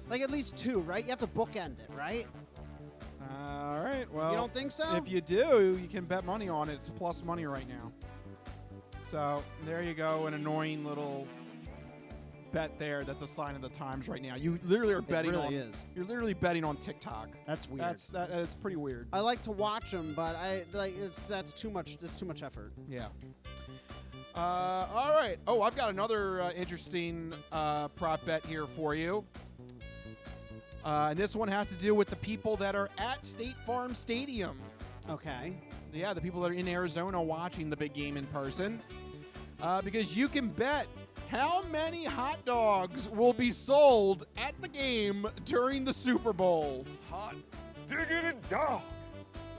Like at least 2, right? You have to bookend it, right? All right. Well, You don't think so? If you do, you can bet money on it. It's plus money right now. So there you go. An annoying little bet there. That's a sign of the times right now. You literally are betting really on. is. You're literally betting on TikTok. That's weird. It's pretty weird. I like to watch them, but that's too much. That's too much effort. Yeah. All right. Oh, I've got another interesting prop bet here for you. And this one has to do with the people that are at State Farm Stadium. Okay. Yeah, the people that are in Arizona watching the big game in person. Because you can bet how many hot dogs will be sold at the game during the Super Bowl. Hot diggity dog.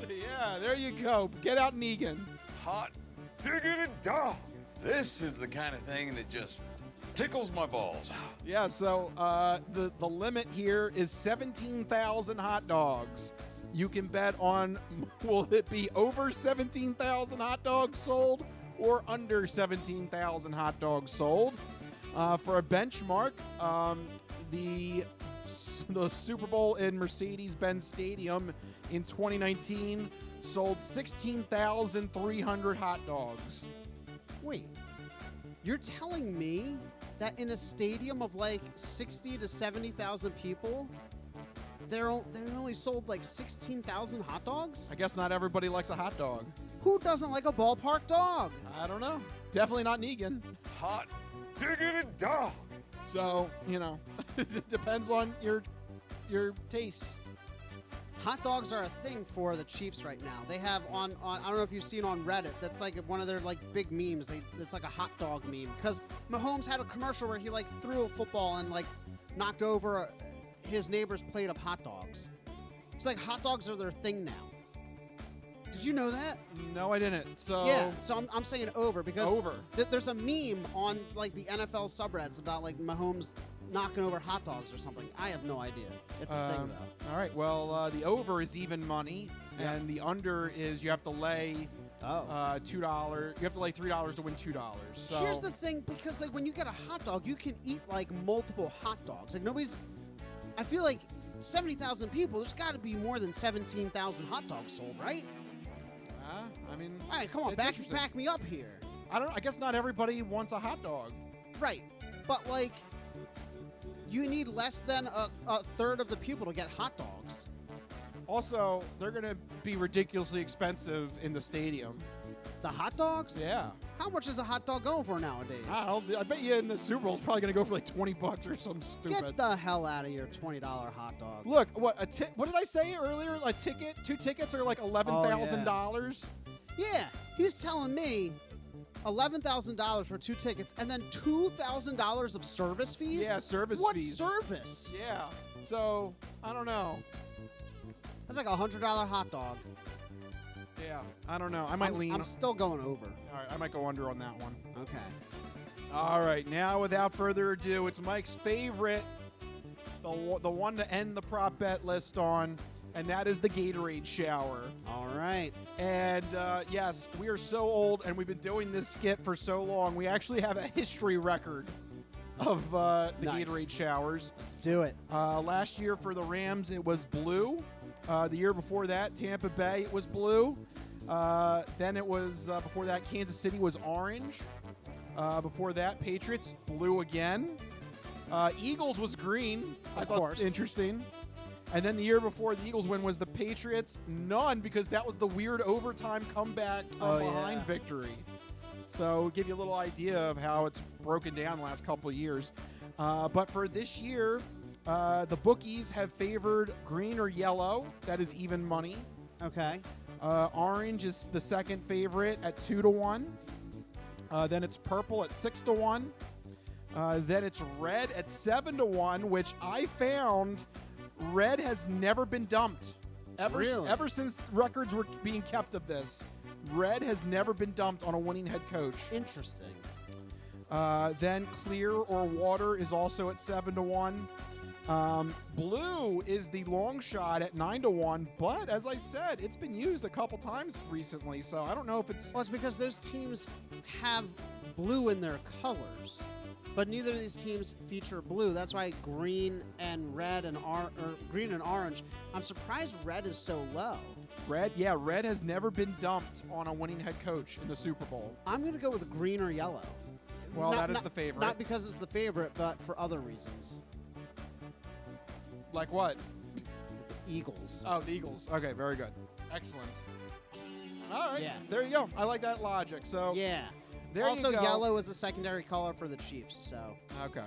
Yeah, there you go. Get out, Negan. Hot diggity dog. This is the kind of thing that just tickles my balls. Yeah, so the limit here is 17,000 hot dogs. You can bet on, will it be over 17,000 hot dogs sold or under 17,000 hot dogs sold? For a benchmark, the Super Bowl in Mercedes-Benz Stadium in 2019 sold 16,300 hot dogs. Wait, you're telling me that in a stadium of like 60 to 70,000 people, they only sold like 16,000 hot dogs. I guess not everybody likes a hot dog. Who doesn't like a ballpark dog? I don't know. Definitely not Negan. Hot diggity dog. So, it depends on your tastes. Hot dogs are a thing for the Chiefs right now. They have on I don't know if you've seen on Reddit. That's like one of their like big memes. It's like a hot dog meme because Mahomes had a commercial where he like threw a football and like knocked over his neighbor's plate of hot dogs. It's like hot dogs are their thing now. Did you know that? No, I didn't. So Yeah. So I'm saying over because Over. There's a meme on like the NFL subreddits about like Mahomes knocking over hot dogs or something. I have no idea. It's a thing though. All right. Well, the over is even money, Yeah. and the under is you have to lay Oh. $2. You have to lay $3 to win $2. So Here's the thing, because like when you get a hot dog, you can eat like multiple hot dogs. Like I feel like 70,000 people. There's got to be more than 17,000 hot dogs sold, right? I mean, All right, come on, it's interesting. back me up here. I don't know. I guess not everybody wants a hot dog. Right, but like you need less than a third of the people to get hot dogs. Also, they're going to be ridiculously expensive in the stadium. The hot dogs? Yeah. How much is a hot dog going for nowadays? I don't know. I bet you in the Super Bowl it's probably going to go for like $20 or something stupid. Get the hell out of your $20 hot dog. Look, what did I say earlier? A ticket, 2 tickets are like $11,000. Yeah, he's telling me $11,000 for 2 tickets and then $2,000 of service fees? Yeah, service what fees. service? Yeah. So, I don't know. That's like a $100 hot dog. Yeah, I don't know. I might lean. I'm still going over. All right, I might go under on that one. Okay. All right, now without further ado, it's Mike's favorite, the one to end the prop bet list on, and that is the Gatorade shower. All right. And yes, we are so old, and we've been doing this skit for so long. We actually have a history record of the Nice. Gatorade showers. Let's do it. Last year for the Rams, it was blue. The year before that, Tampa Bay, it was blue. Then it was, before that, Kansas City was orange. Before that, Patriots, blue again. Eagles was green. I thought course. interesting. And then the year before the Eagles win was the Patriots. None, because that was the weird overtime comeback from behind victory. So give you a little idea of how it's broken down the last couple of years. But for this year, the bookies have favored green or yellow. That is even money. Okay. Orange is the second favorite at 2-1. Then it's purple at 6-1. Then it's red at 7-1, which I found red has never been dumped. Ever since records were being kept of this, red has never been dumped on a winning head coach. Interesting. Then clear or water is also at 7-1. Blue is the long shot at 9-1, but as I said, it's been used a couple times recently, so I don't know if it's... Well, it's because those teams have blue in their colors, but neither of these teams feature blue. That's why green and red and green and orange. I'm surprised red is so low. Red has never been dumped on a winning head coach in the Super Bowl. I'm going to go with green or yellow. Well, that is the favorite. Not because it's the favorite, but for other reasons. Like what? The Eagles. Oh, the Eagles. Okay, very good. Excellent. All right. Yeah. There you go. I like that logic. So Yeah. there Also, you go. yellow is the secondary color for the Chiefs, so. Okay.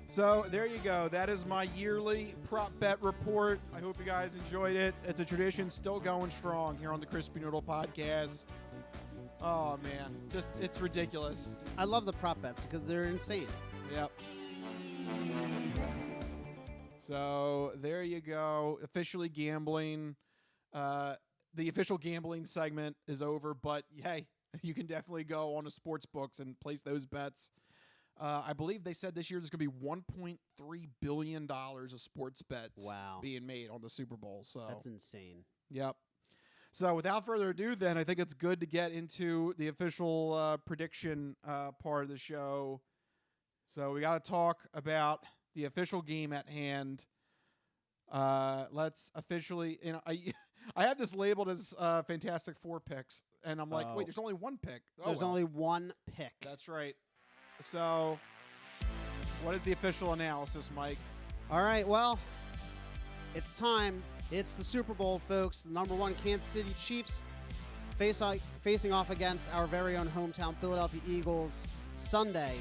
So there you go. That is my yearly prop bet report. I hope you guys enjoyed it. It's a tradition still going strong here on the Crispy Noodle Podcast. Oh, man. It's ridiculous. I love the prop bets because they're insane. Yep. So there you go. Officially gambling. The official gambling segment is over, but hey, you can definitely go on to sports books and place those bets. I believe they said this year there's going to be $1.3 billion of sports bets being made on the Super Bowl. So That's insane. Yep. So without further ado, then, I think it's good to get into the official prediction part of the show. So we got to talk about the official game at hand. Let's officially, I have this labeled as Fantastic Four picks, and I'm like, wait, there's only one pick. There's only one pick. That's right. So what is the official analysis, Mike? All right, well, It's time. It's the Super Bowl, folks. The number 1 Kansas City Chiefs facing off against our very own hometown Philadelphia Eagles Sunday,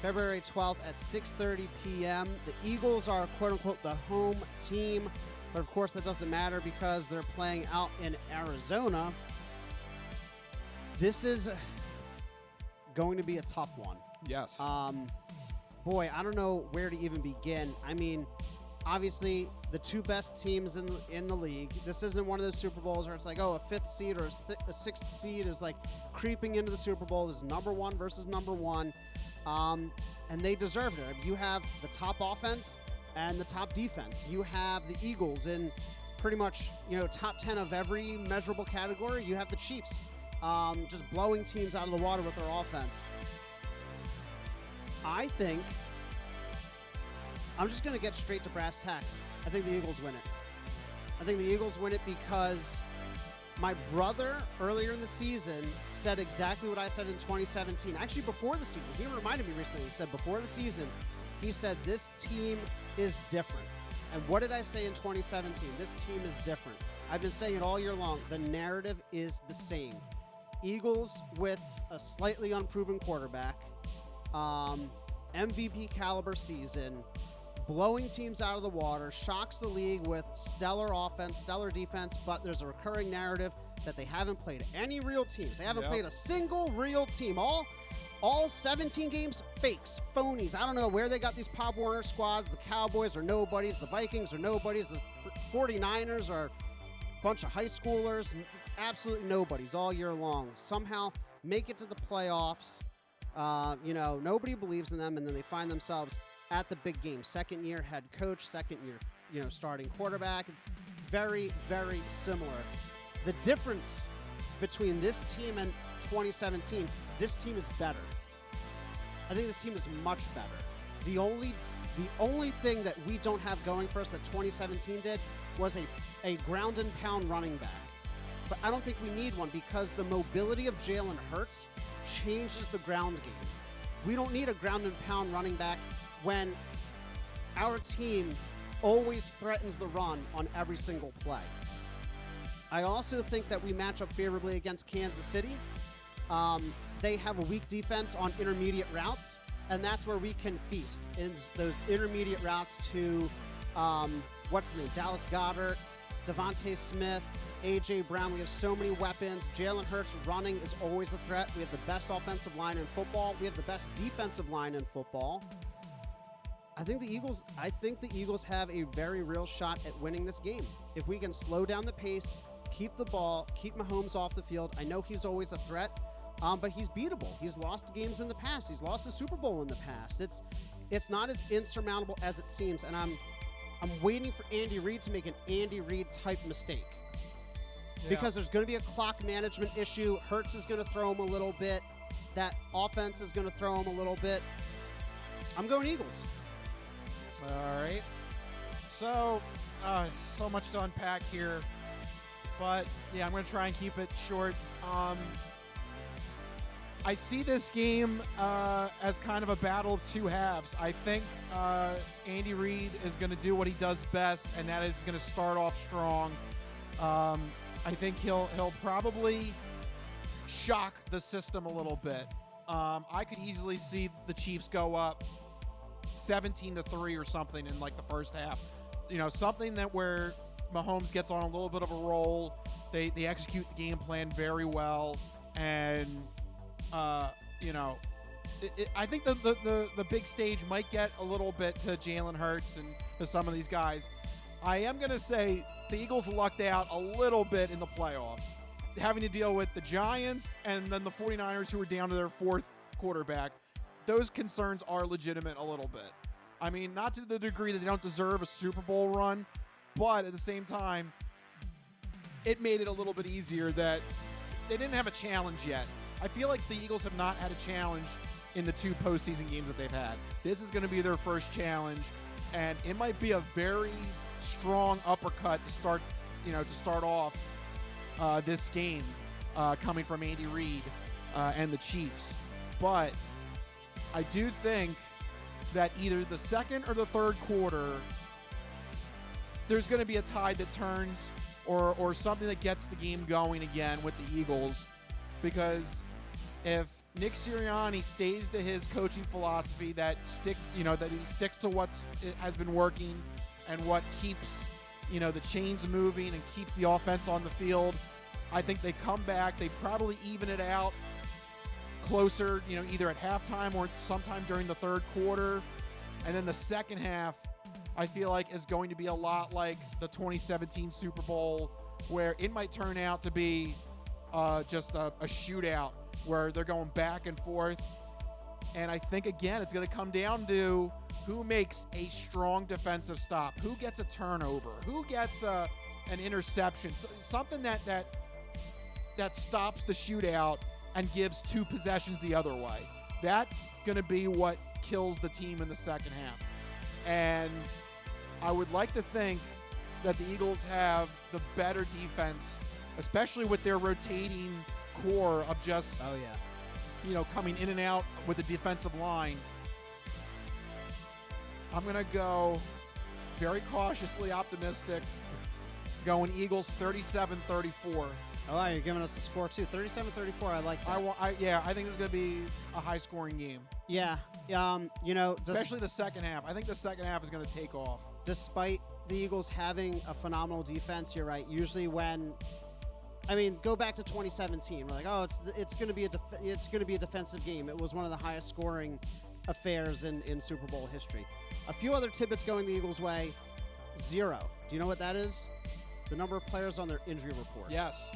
February 12th at 6:30 p.m. The Eagles are, quote-unquote, the home team, but of course that doesn't matter because they're playing out in Arizona. This is going to be a tough one. Yes. Boy, I don't know where to even begin. I mean, obviously, the 2 best teams in the league. This isn't one of those Super Bowls where it's like, oh, a 5th seed or a 6th seed is like creeping into the Super Bowl. This is number 1 versus number 1. And they deserved it. You have the top offense and the top defense. You have the Eagles in pretty much, top 10 of every measurable category. You have the Chiefs just blowing teams out of the water with their offense. I think I'm just going to get straight to brass tacks. I think the Eagles win it. I think the Eagles win it because my brother earlier in the season said exactly what I said in 2017. Actually, before the season. He reminded me recently. He said before the season, he said this team is different. And what did I say in 2017? This team is different. I've been saying it all year long. The narrative is the same. Eagles with a slightly unproven quarterback, MVP caliber season, blowing teams out of the water, shocks the league with stellar offense, stellar defense, but there's a recurring narrative that they haven't played any real teams. They haven't played a single real team. All 17 games, fakes, phonies. I don't know where they got these Pop Warner squads. The Cowboys are nobodies. The Vikings are nobodies. The 49ers are a bunch of high schoolers. Absolute nobodies all year long. Somehow make it to the playoffs. Nobody believes in them, and then they find themselves at the big game. Second year head coach, second year, starting quarterback. It's very, very similar. The difference between this team and 2017, this team is better. I think this team is much better. The only thing that we don't have going for us that 2017 did was a ground and pound running back. But I don't think we need one because the mobility of Jalen Hurts changes the ground game. We don't need a ground and pound running back when our team always threatens the run on every single play. I also think that we match up favorably against Kansas City. They have a weak defense on intermediate routes, and that's where we can feast, in those intermediate routes to, Dallas Goedert, Devontae Smith, A.J. Brown. We have so many weapons. Jalen Hurts running is always a threat. We have the best offensive line in football. We have the best defensive line in football. I think the Eagles have a very real shot at winning this game. If we can slow down the pace, keep the ball, keep Mahomes off the field. I know he's always a threat, but he's beatable. He's lost games in the past. He's lost a Super Bowl in the past. It's not as insurmountable as it seems, and I'm waiting for Andy Reid to make an Andy Reid type mistake. Because there's going to be a clock management issue. Hurts is going to throw him a little bit. That offense is going to throw him a little bit. I'm going Eagles. All right. So much to unpack here. But, I'm going to try and keep it short. I see this game as kind of a battle of two halves. I think Andy Reid is going to do what he does best, and that is going to start off strong. I think he'll probably shock the system a little bit. I could easily see the Chiefs go up 17-3 or something in like the first half. Something that where Mahomes gets on a little bit of a roll. They execute the game plan very well, and I think the big stage might get a little bit to Jalen Hurts and to some of these guys. I am going to say the Eagles lucked out a little bit in the playoffs, having to deal with the Giants and then the 49ers who were down to their fourth quarterback. Those concerns are legitimate a little bit. I mean, not to the degree that they don't deserve a Super Bowl run, but at the same time, it made it a little bit easier that they didn't have a challenge yet. I feel like the Eagles have not had a challenge in the 2 postseason games that they've had. This is going to be their first challenge, and it might be a very strong uppercut to start off this game coming from Andy Reid and the Chiefs. But I do think that either the second or the third quarter, there's going to be a tide that turns or something that gets the game going again with the Eagles, because if Nick Sirianni stays to his coaching philosophy that he sticks to what has been working and what keeps, the chains moving and keeps the offense on the field, I think they come back. They probably even it out closer, either at halftime or sometime during the third quarter. And then the second half, I feel like, is going to be a lot like the 2017 Super Bowl, where it might turn out to be just a shootout where they're going back and forth. And I think, again, it's going to come down to who makes a strong defensive stop, who gets a turnover, who gets an interception, something that stops the shootout and gives 2 possessions the other way. That's going to be what kills the team in the second half. And I would like to think that the Eagles have the better defense, especially with their rotating core of just, coming in and out with the defensive line. I'm going to go very cautiously optimistic, going Eagles 37-34. Oh, you're giving us a score, too. 37-34, I like that. I think this is going to be a high-scoring game. Yeah. Especially the second half. I think the second half is going to take off. Despite the Eagles having a phenomenal defense, you're right. Usually go back to 2017. We're like, it's going to be a defensive game. It was one of the highest scoring affairs in Super Bowl history. A few other tidbits going the Eagles' way. 0. Do you know what that is? The number of players on their injury report. Yes.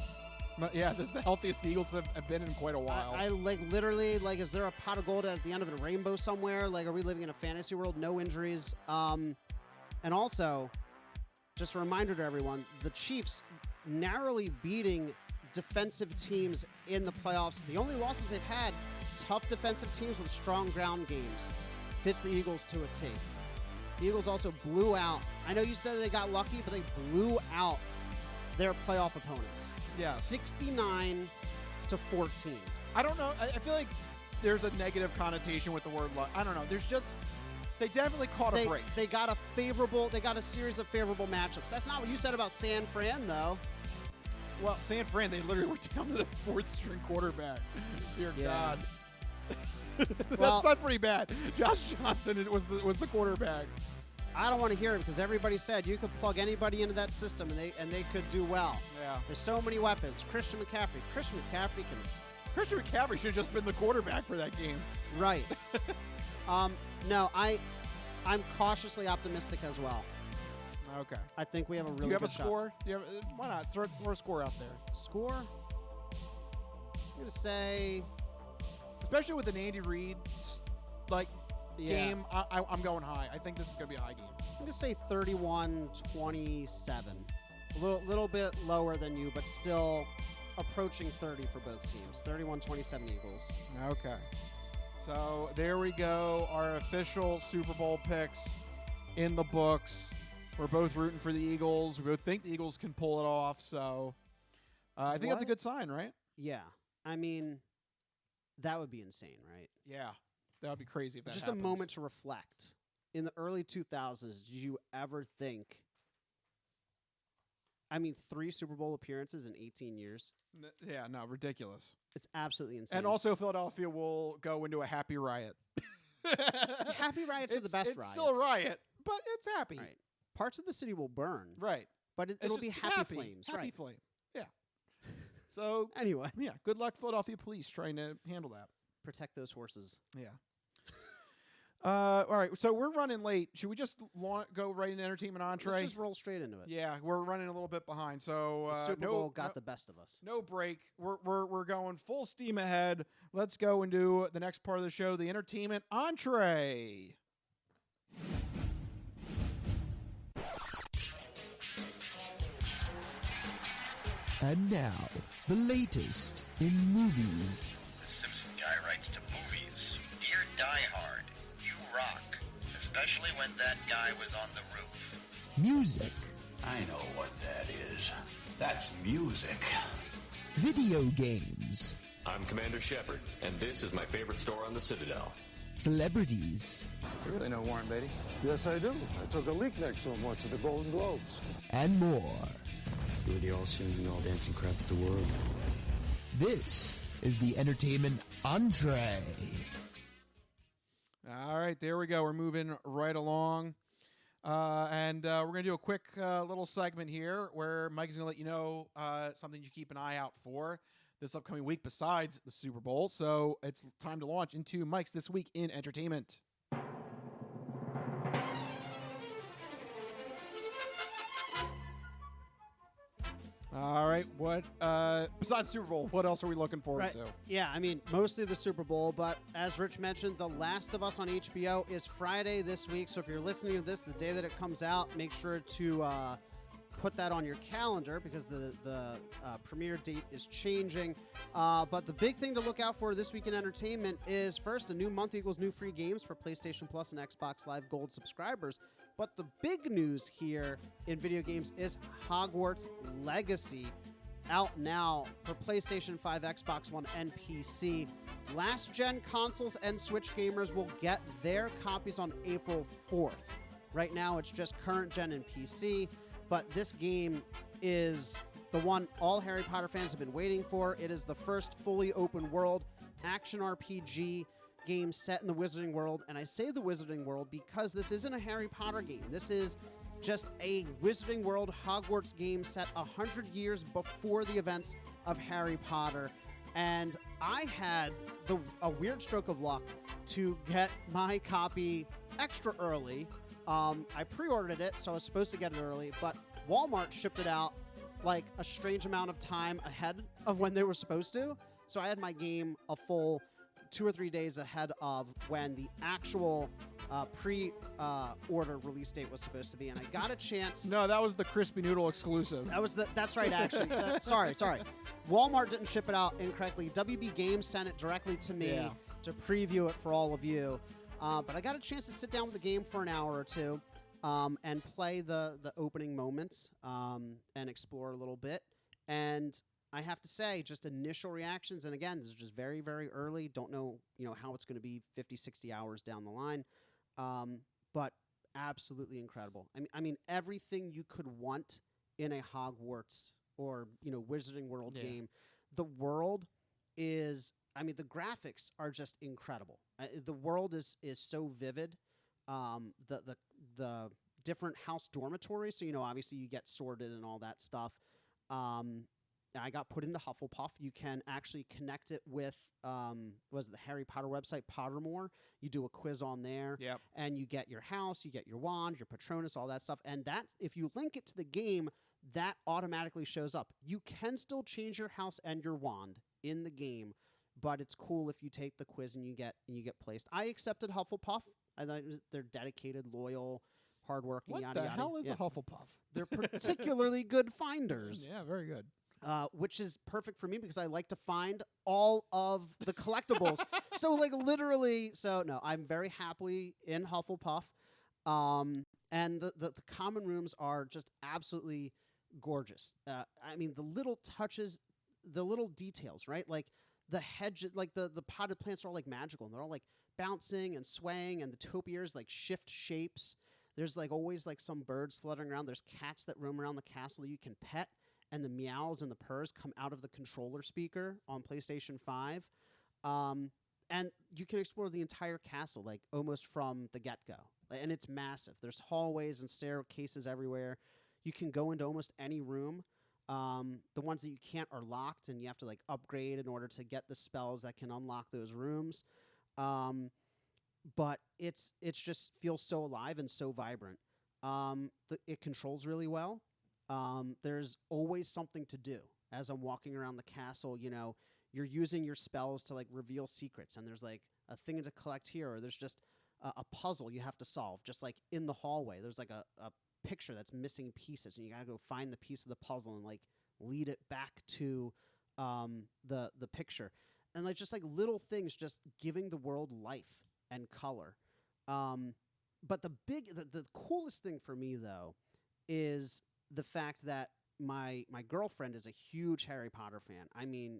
Yeah, this is the healthiest the Eagles have been in quite a while. I literally, is there a pot of gold at the end of a rainbow somewhere? Are we living in a fantasy world? No injuries. And also, just a reminder to everyone, the Chiefs narrowly beating defensive teams in the playoffs. The only losses they've had, tough defensive teams with strong ground games. Fits the Eagles to a T. The Eagles also blew out. I know you said they got lucky, but they blew out their playoff opponents. Yeah. 69-14. I don't know. I feel like there's a negative connotation with the word luck. I don't know. They definitely caught a break. They got a series of favorable matchups. That's not what you said about San Fran, though. Well, San Fran, they literally were down to the 4th-string quarterback. Dear God. That's pretty bad. Josh Johnson was the quarterback. I don't want to hear it because everybody said you could plug anybody into that system and they could do well. Yeah. There's so many weapons. Christian McCaffrey should have just been the quarterback for that game. Right. No, I'm cautiously optimistic as well. Okay. I think we have a really Do you have good a score? Why not? Throw a score out there. Score? I'm going to say... Especially with an Andy Reid game, I'm going high. I think this is going to be a high game. I'm going to say 31-27. A little bit lower than you, but still approaching 30 for both teams. 31-27 Eagles. Okay. So there we go. Our official Super Bowl picks in the books. We're both rooting for the Eagles. We both think the Eagles can pull it off. So I think that's a good sign, right? Yeah. I mean, that would be insane, right? Yeah. That would be crazy if that Just happens. a moment to reflect. In the early 2000s, did you ever think... 3 Super Bowl appearances in 18 years? Yeah, no, ridiculous. It's absolutely insane. And also, Philadelphia will go into a happy riot. Happy riots are the best riots. It's still a riot, but it's happy. Right. Parts of the city will burn. Right. But it'll be happy flames. Happy flame. Yeah. So, anyway. Yeah, good luck, Philadelphia police, trying to handle that. Protect those horses. Yeah. All right, so we're running late. Should we just go right into entertainment entree? Let's just roll straight into it. Yeah, we're running a little bit behind. So the Super Bowl got the best of us. No break. We're going full steam ahead. Let's go and do the next part of the show, the entertainment entree. And now, the latest in movies. The Simpson guy writes to movies. Dear Die Hard, you rock. Especially when that guy was on the roof. Music. I know what that is. That's music. Video games. I'm Commander Shepard, and this is my favorite store on the Citadel. celebrities, You really know Warren Beatty? Yes, I do. I took a leak next to him once at the Golden Globes. and more. You were the all-singing, all-dancing crap of the world. This is the entertainment entree. All right, there we go. We're moving right along. And we're going to do a quick little segment here where Mike's going to let you know something you keep an eye out for this upcoming week besides the Super Bowl. So it's time to launch into Mike's This Week in Entertainment. All right, what besides Super Bowl, what else are we looking forward to? Yeah, I mean, mostly the Super Bowl, but as Rich mentioned, The Last of Us on HBO is Friday this week. So if you're listening to this the day that it comes out, make sure to put that on your calendar because the premiere date is changing. But the big thing to look out for this week in entertainment is first, a new month equals new free games for PlayStation Plus and Xbox Live Gold subscribers. But the big news here in video games is Hogwarts Legacy, out now for PlayStation 5, Xbox One, and PC. Last-gen consoles and Switch gamers will get their copies on April 4th. Right now, it's just current-gen and PC, but this game is the one all Harry Potter fans have been waiting for. It is the first fully open-world action RPG game set in the Wizarding World, and I say the Wizarding World because this isn't a Harry Potter game. This is just a Wizarding World Hogwarts game set 100 years before the events of Harry Potter. And I had a weird stroke of luck to get my copy extra early. I pre-ordered it, so I was supposed to get it early, but Walmart shipped it out like a strange amount of time ahead of when they were supposed to. So I had my game a full 2 or 3 days ahead of when the actual pre-order release date was supposed to be, and I got a chance. No, that was the Crispy Noodle exclusive. That's right, actually. Sorry. Walmart didn't ship it out incorrectly. WB Games sent it directly to me to preview it for all of you. But I got a chance to sit down with the game for an hour or two and play the opening moments and explore a little bit. And I have to say, just initial reactions, and again, this is just very, very early. Don't know, how it's going to be 50, 60 hours down the line. But absolutely incredible. I mean, everything you could want in a Hogwarts or, Wizarding World game. The world is, the graphics are just incredible. The world is so vivid. The different house dormitories, so, obviously you get sorted and all that stuff. I got put into Hufflepuff. You can actually connect it with, the Harry Potter website, Pottermore. You do a quiz on there, and you get your house, you get your wand, your Patronus, all that stuff. And that, if you link it to the game, that automatically shows up. You can still change your house and your wand in the game, but it's cool if you take the quiz and you get placed. I accepted Hufflepuff. I thought they're dedicated, loyal, hardworking. What yada the yada. hell is a Hufflepuff? They're particularly good finders. Yeah, very good. Which is perfect for me because I like to find all of the collectibles. I'm very happily in Hufflepuff. And the common rooms are just absolutely gorgeous. The little touches, the little details, right? Like the hedge, like the potted plants are all like magical and they're all like bouncing and swaying, and the topiaries like shift shapes. There's like always like some birds fluttering around. There's cats that roam around the castle you can pet. And the meows and the purrs come out of the controller speaker on PlayStation 5. And you can explore the entire castle, like almost from the get-go. And it's massive. There's hallways and staircases everywhere. You can go into almost any room. The ones that you can't are locked, and you have to like upgrade in order to get the spells that can unlock those rooms. But it's just feels so alive and so vibrant. It controls really well. There's always something to do. As I'm walking around the castle, you're using your spells to like reveal secrets, and there's like a thing to collect here, or there's just a puzzle you have to solve. Just like in the hallway, there's like a picture that's missing pieces, and you gotta go find the piece of the puzzle and like lead it back to the picture, and like just like little things, just giving the world life and color. But the coolest thing for me though is the fact that my girlfriend is a huge Harry Potter fan.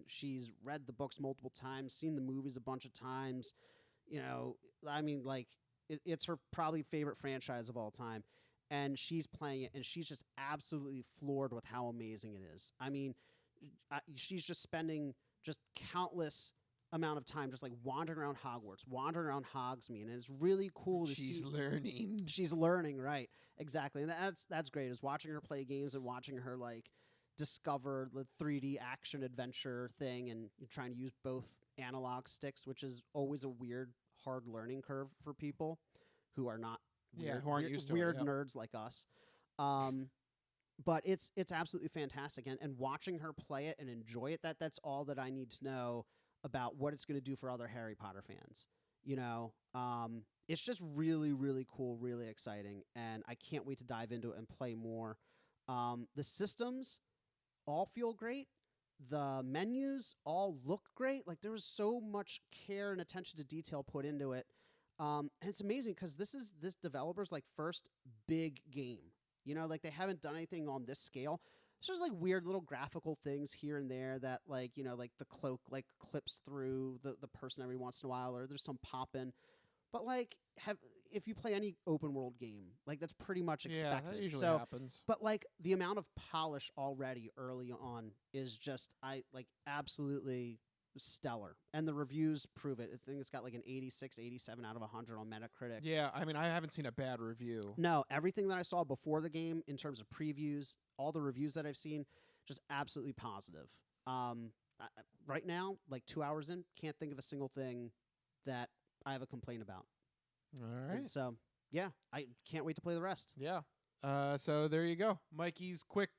She's read the books multiple times, seen the movies a bunch of times, I mean, like, it's her probably favorite franchise of all time. And she's playing it, and she's just absolutely floored with how amazing it is. I mean, she's just spending just countless amount of time just like wandering around Hogwarts, wandering around Hogsmeade, and it's really cool to see. She's learning. She's learning, right? Exactly, and that's great. Is watching her play games and watching her like discover the 3D action adventure thing, and trying to use both analog sticks, which is always a weird, hard learning curve for people who are not who aren't used to weird it, nerds like us. But it's absolutely fantastic, and watching her play it and enjoy it, that's all that I need to know about what it's going to do for other Harry Potter fans. It's just really, really cool, really exciting, and I can't wait to dive into it and play more. The systems all feel great. The menus all look great. Like, there was so much care and attention to detail put into it. And it's amazing because this is this developer's like first big game. Like, they haven't done anything on this scale. It's just like weird little graphical things here and there that like, like the cloak like clips through the person every once in a while, or there's some pop-in. But like, if you play any open world game, like, that's pretty much expected. Yeah, that usually happens. But like, the amount of polish already early on is just absolutely stellar, and the reviews prove it. I think it's got like an 86, 87 out of 100 on Metacritic. Yeah, I mean, I haven't seen a bad review. No, everything that I saw before the game in terms of previews, all the reviews that I've seen, just absolutely positive. Right now, like 2 hours in, can't think of a single thing that I have a complaint about. All right. And so, yeah, I can't wait to play the rest. Yeah. So there you go. Mikey's quick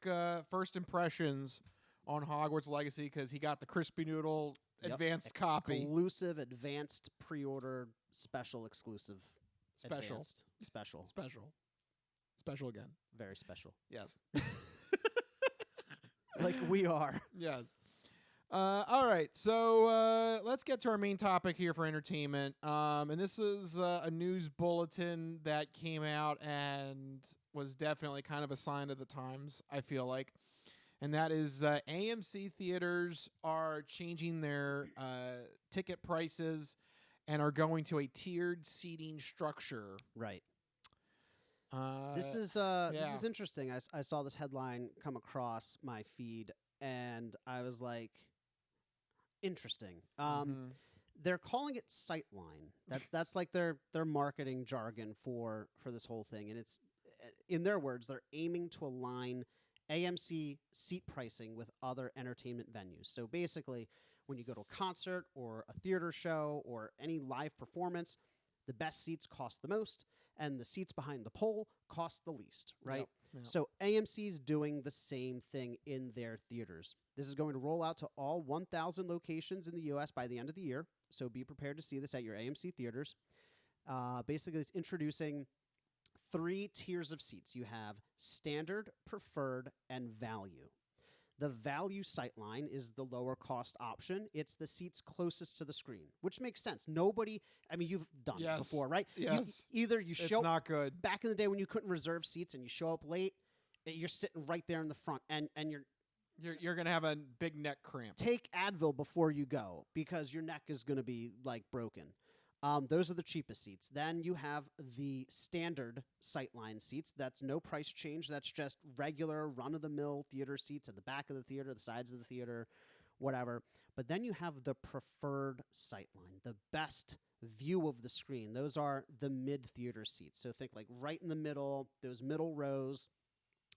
first impressions on Hogwarts Legacy, because he got the Crispy Noodle advanced copy. Exclusive, advanced, pre-order, special, exclusive. Special. Advanced, special. Special. Special again. Very special. Yes. Like we are. Yes. All right, so let's get to our main topic here for entertainment. And this is a news bulletin that came out and was definitely kind of a sign of the times, I feel like. And that is AMC theaters are changing their ticket prices and are going to a tiered seating structure. Right. This This is interesting. I saw this headline come across my feed, and I was like, interesting. They're calling it Sightline. That's like their marketing jargon for this whole thing, and it's, in their words, they're aiming to align AMC seat pricing with other entertainment venues. So basically, when you go to a concert or a theater show or any live performance, the best seats cost the most, and the seats behind the pole cost the least, right? Yep. So AMC's doing the same thing in their theaters. This is going to roll out to all 1,000 locations in the U.S. by the end of the year, so be prepared to see this at your AMC theaters. Basically, it's introducing 3 tiers of seats. You have standard, preferred, and value. The value sightline is the lower cost option. It's the seats closest to the screen, which makes sense. Nobody, I mean, you've done it before, right? Yes. Either you show It's not good. back in the day when you couldn't reserve seats and you show up late, you're sitting right there in the front, and You're going to have a big neck cramp. take Advil before you go because your neck is going to be like broken. Those are the cheapest seats. Then you have the standard sightline seats. That's no price change. That's just regular run-of-the-mill theater seats at the back of the theater, the sides of the theater, whatever. But then you have the preferred sightline, the best view of the screen. Those are the mid-theater seats. So think like right in the middle, those middle rows,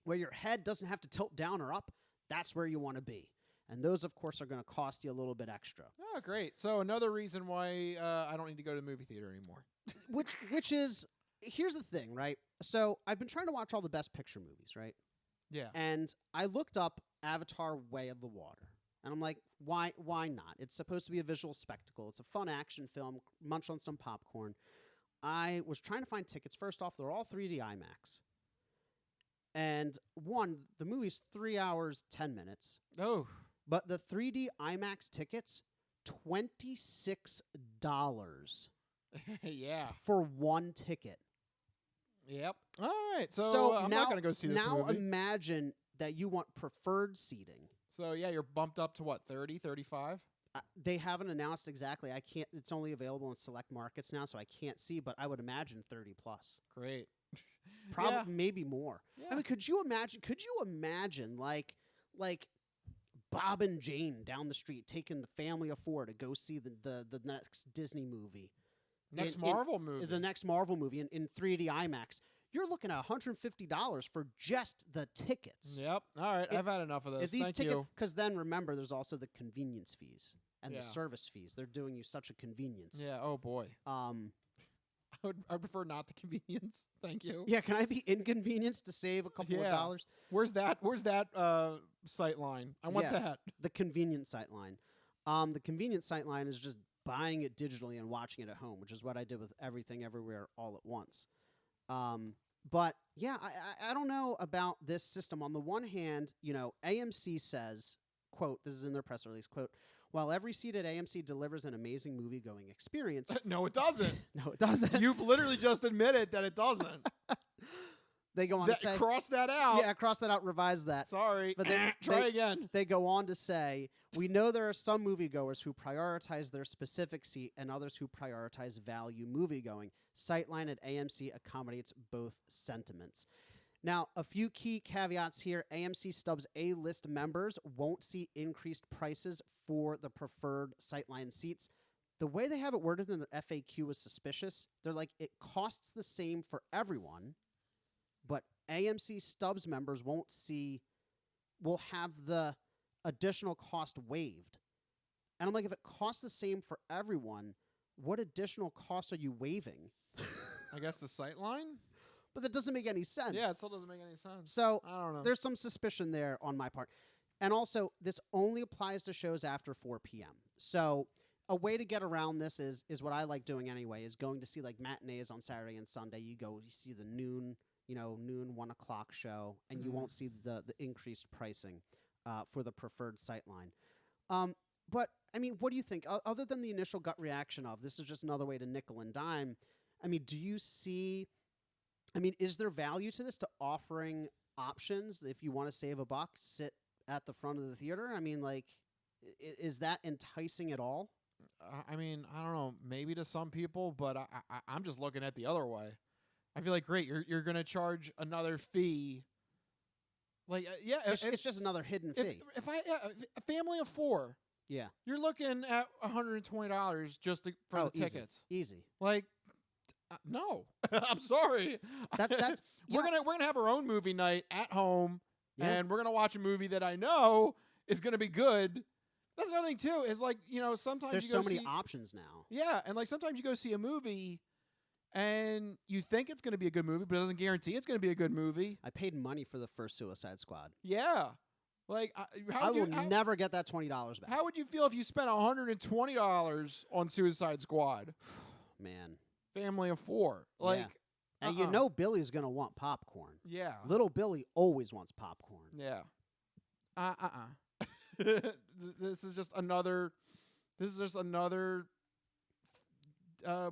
where your head doesn't have to tilt down or up. That's where you want to be. And those, of course, are going to cost you a little bit extra. Oh, great. So another reason why I don't need to go to the movie theater anymore. Which is, here's the thing, right? So I've been trying to watch all the Best Picture movies, right? Yeah. And I looked up Avatar: Way of the Water. And I'm like, why not? It's supposed to be a visual spectacle. It's a fun action film. Munch on some popcorn. I was trying to find tickets. First off, they're all 3D IMAX. And the movie's 3 hours, 10 minutes. Oh. But the 3D IMAX tickets, $26 Yeah. for one ticket. Yep. All right. So I'm not going to go see this now movie. Imagine that you want preferred seating. So, yeah, you're bumped up to what, 30, 35? They haven't announced exactly. I can't. It's only available in select markets now, so I can't see. But I would imagine 30 plus. Great. Probably maybe more. Yeah. I mean, could you imagine? Could you imagine like Bob and Jane down the street taking the family of four to go see the next Disney movie, Next Marvel movie. the next Marvel movie in 3D IMAX? You're looking at $150 for just the tickets. Yep. All right. I've had enough of this. Thank you. Because then remember, there's also the convenience fees and Yeah. the service fees. They're doing you such a convenience. Yeah. Oh boy. I prefer not the convenience. Thank you. Yeah, can I be inconvenienced to save a couple of dollars? Where's that sight line? I want that. The convenience sight line. The convenience sight line is just buying it digitally and watching it at home, which is what I did with Everything Everywhere All at Once. But yeah, I don't know about this system. On the one hand, AMC says, quote, this is in their press release, quote, while every seat at AMC delivers an amazing movie-going experience. No, it doesn't. No, it doesn't. You've literally just admitted that it doesn't. They go on to say, cross that out. Yeah, cross that out, revise that. Sorry. But try again. They go on to say, we know there are some moviegoers who prioritize their specific seat and others who prioritize value moviegoing. Sightline at AMC accommodates both sentiments. Now, a few key caveats here. AMC Stubs A-list members won't see increased prices for the preferred Sightline seats. The way they have it worded in their FAQ is suspicious. They're like, it costs the same for everyone, but AMC Stubs members will have the additional cost waived. And I'm like, if it costs the same for everyone, what additional cost are you waiving? I guess the sight line? But that doesn't make any sense. Yeah, it still doesn't make any sense. So I don't know. There's some suspicion there on my part. And also, this only applies to shows after 4 p.m. So a way to get around this is what I like doing anyway, is going to see like matinees on Saturday and Sunday. You see the noon 1 o'clock show, and you won't see the increased pricing for the preferred sightline. But, I mean, what do you think? Other than the initial gut reaction of this is just another way to nickel and dime, I mean, do you see... I mean, is there value to this, to offering options? If you want to save a buck, sit at the front of the theater. I mean, like, is that enticing at all? I mean, I don't know. Maybe to some people, but I'm just looking at the other way. I feel like, great, you're going to charge another fee. Like, yeah, it's just another hidden fee. If a family of four, yeah, you're looking at $120 just for the tickets. Easy. Like. No, I'm sorry. That's we're gonna have our own movie night at home, and we're gonna watch a movie that I know is gonna be good. That's another thing too. Is like sometimes there's you go so many see, options now. Yeah, and like sometimes you go see a movie, and you think it's gonna be a good movie, but it doesn't guarantee it's gonna be a good movie. I paid money for the first Suicide Squad. Yeah, like I will never get that $20 back. How would you feel if you spent $120 on Suicide Squad? Man. Family of four. Like, and Billy's going to want popcorn. Yeah. Little Billy always wants popcorn. Yeah. This is just another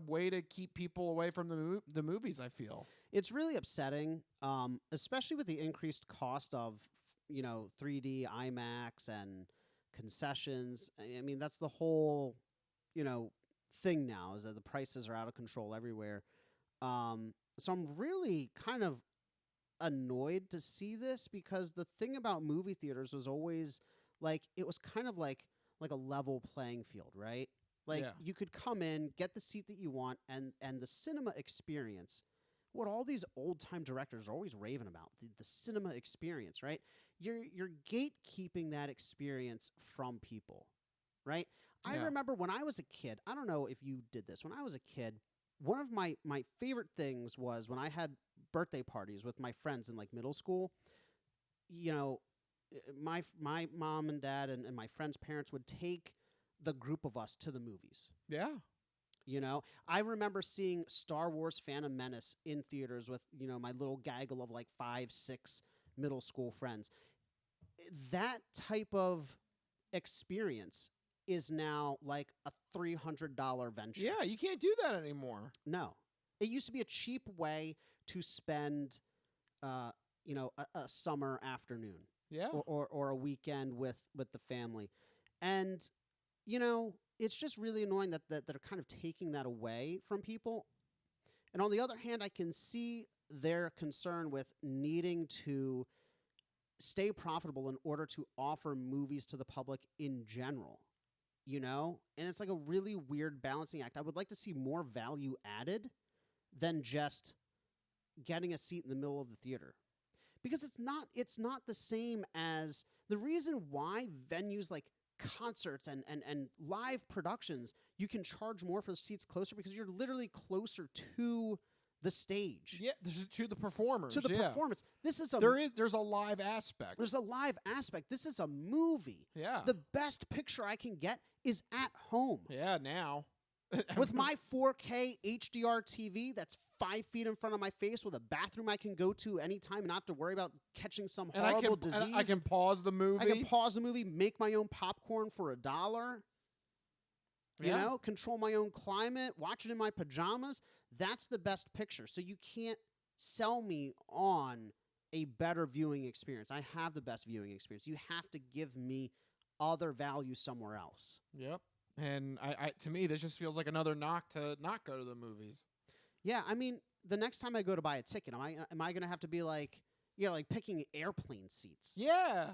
way to keep people away from the movies, I feel. It's really upsetting, especially with the increased cost of, 3D IMAX and concessions. I mean, that's the whole, thing now, is that the prices are out of control everywhere. So I'm really kind of annoyed to see this, because the thing about movie theaters was always like, it was kind of like a level playing field, right? Like you could come in, get the seat that you want, and the cinema experience, what all these old time directors are always raving about, the cinema experience, right? You're gatekeeping that experience from people, right? I remember when I was a kid, I don't know if you did this, when I was a kid, one of my favorite things was when I had birthday parties with my friends in like middle school. My mom and dad and my friends' parents would take the group of us to the movies. Yeah. I remember seeing Star Wars Phantom Menace in theaters with, my little gaggle of like 5, 6 middle school friends. That type of experience is now like a $300 venture. Yeah, you can't do that anymore. No. It used to be a cheap way to spend, a summer afternoon. Yeah. Or a weekend with the family. And it's just really annoying that they're kind of taking that away from people. And on the other hand, I can see their concern with needing to stay profitable in order to offer movies to the public in general, And it's like a really weird balancing act. I would like to see more value added than just getting a seat in the middle of the theater. Because it's not the same as the reason why venues like concerts and live productions, you can charge more for seats closer because you're literally closer to the stage. Yeah, to the performers. To the performance. There's a live aspect. There's a live aspect. This is a movie. Yeah. The best picture I can get is at home. Yeah, now. With my 4K HDR TV that's 5 feet in front of my face with a bathroom I can go to anytime and not have to worry about catching some horrible disease. And I can pause the movie. I can pause the movie, make my own popcorn for $1. Control my own climate, watch it in my pajamas. That's the best picture. So you can't sell me on a better viewing experience. I have the best viewing experience. You have to give me other value somewhere else. Yep. And I to me, this just feels like another knock to not go to the movies. Yeah, I mean, the next time I go to buy a ticket, am I going to have to be like, like picking airplane seats? Yeah.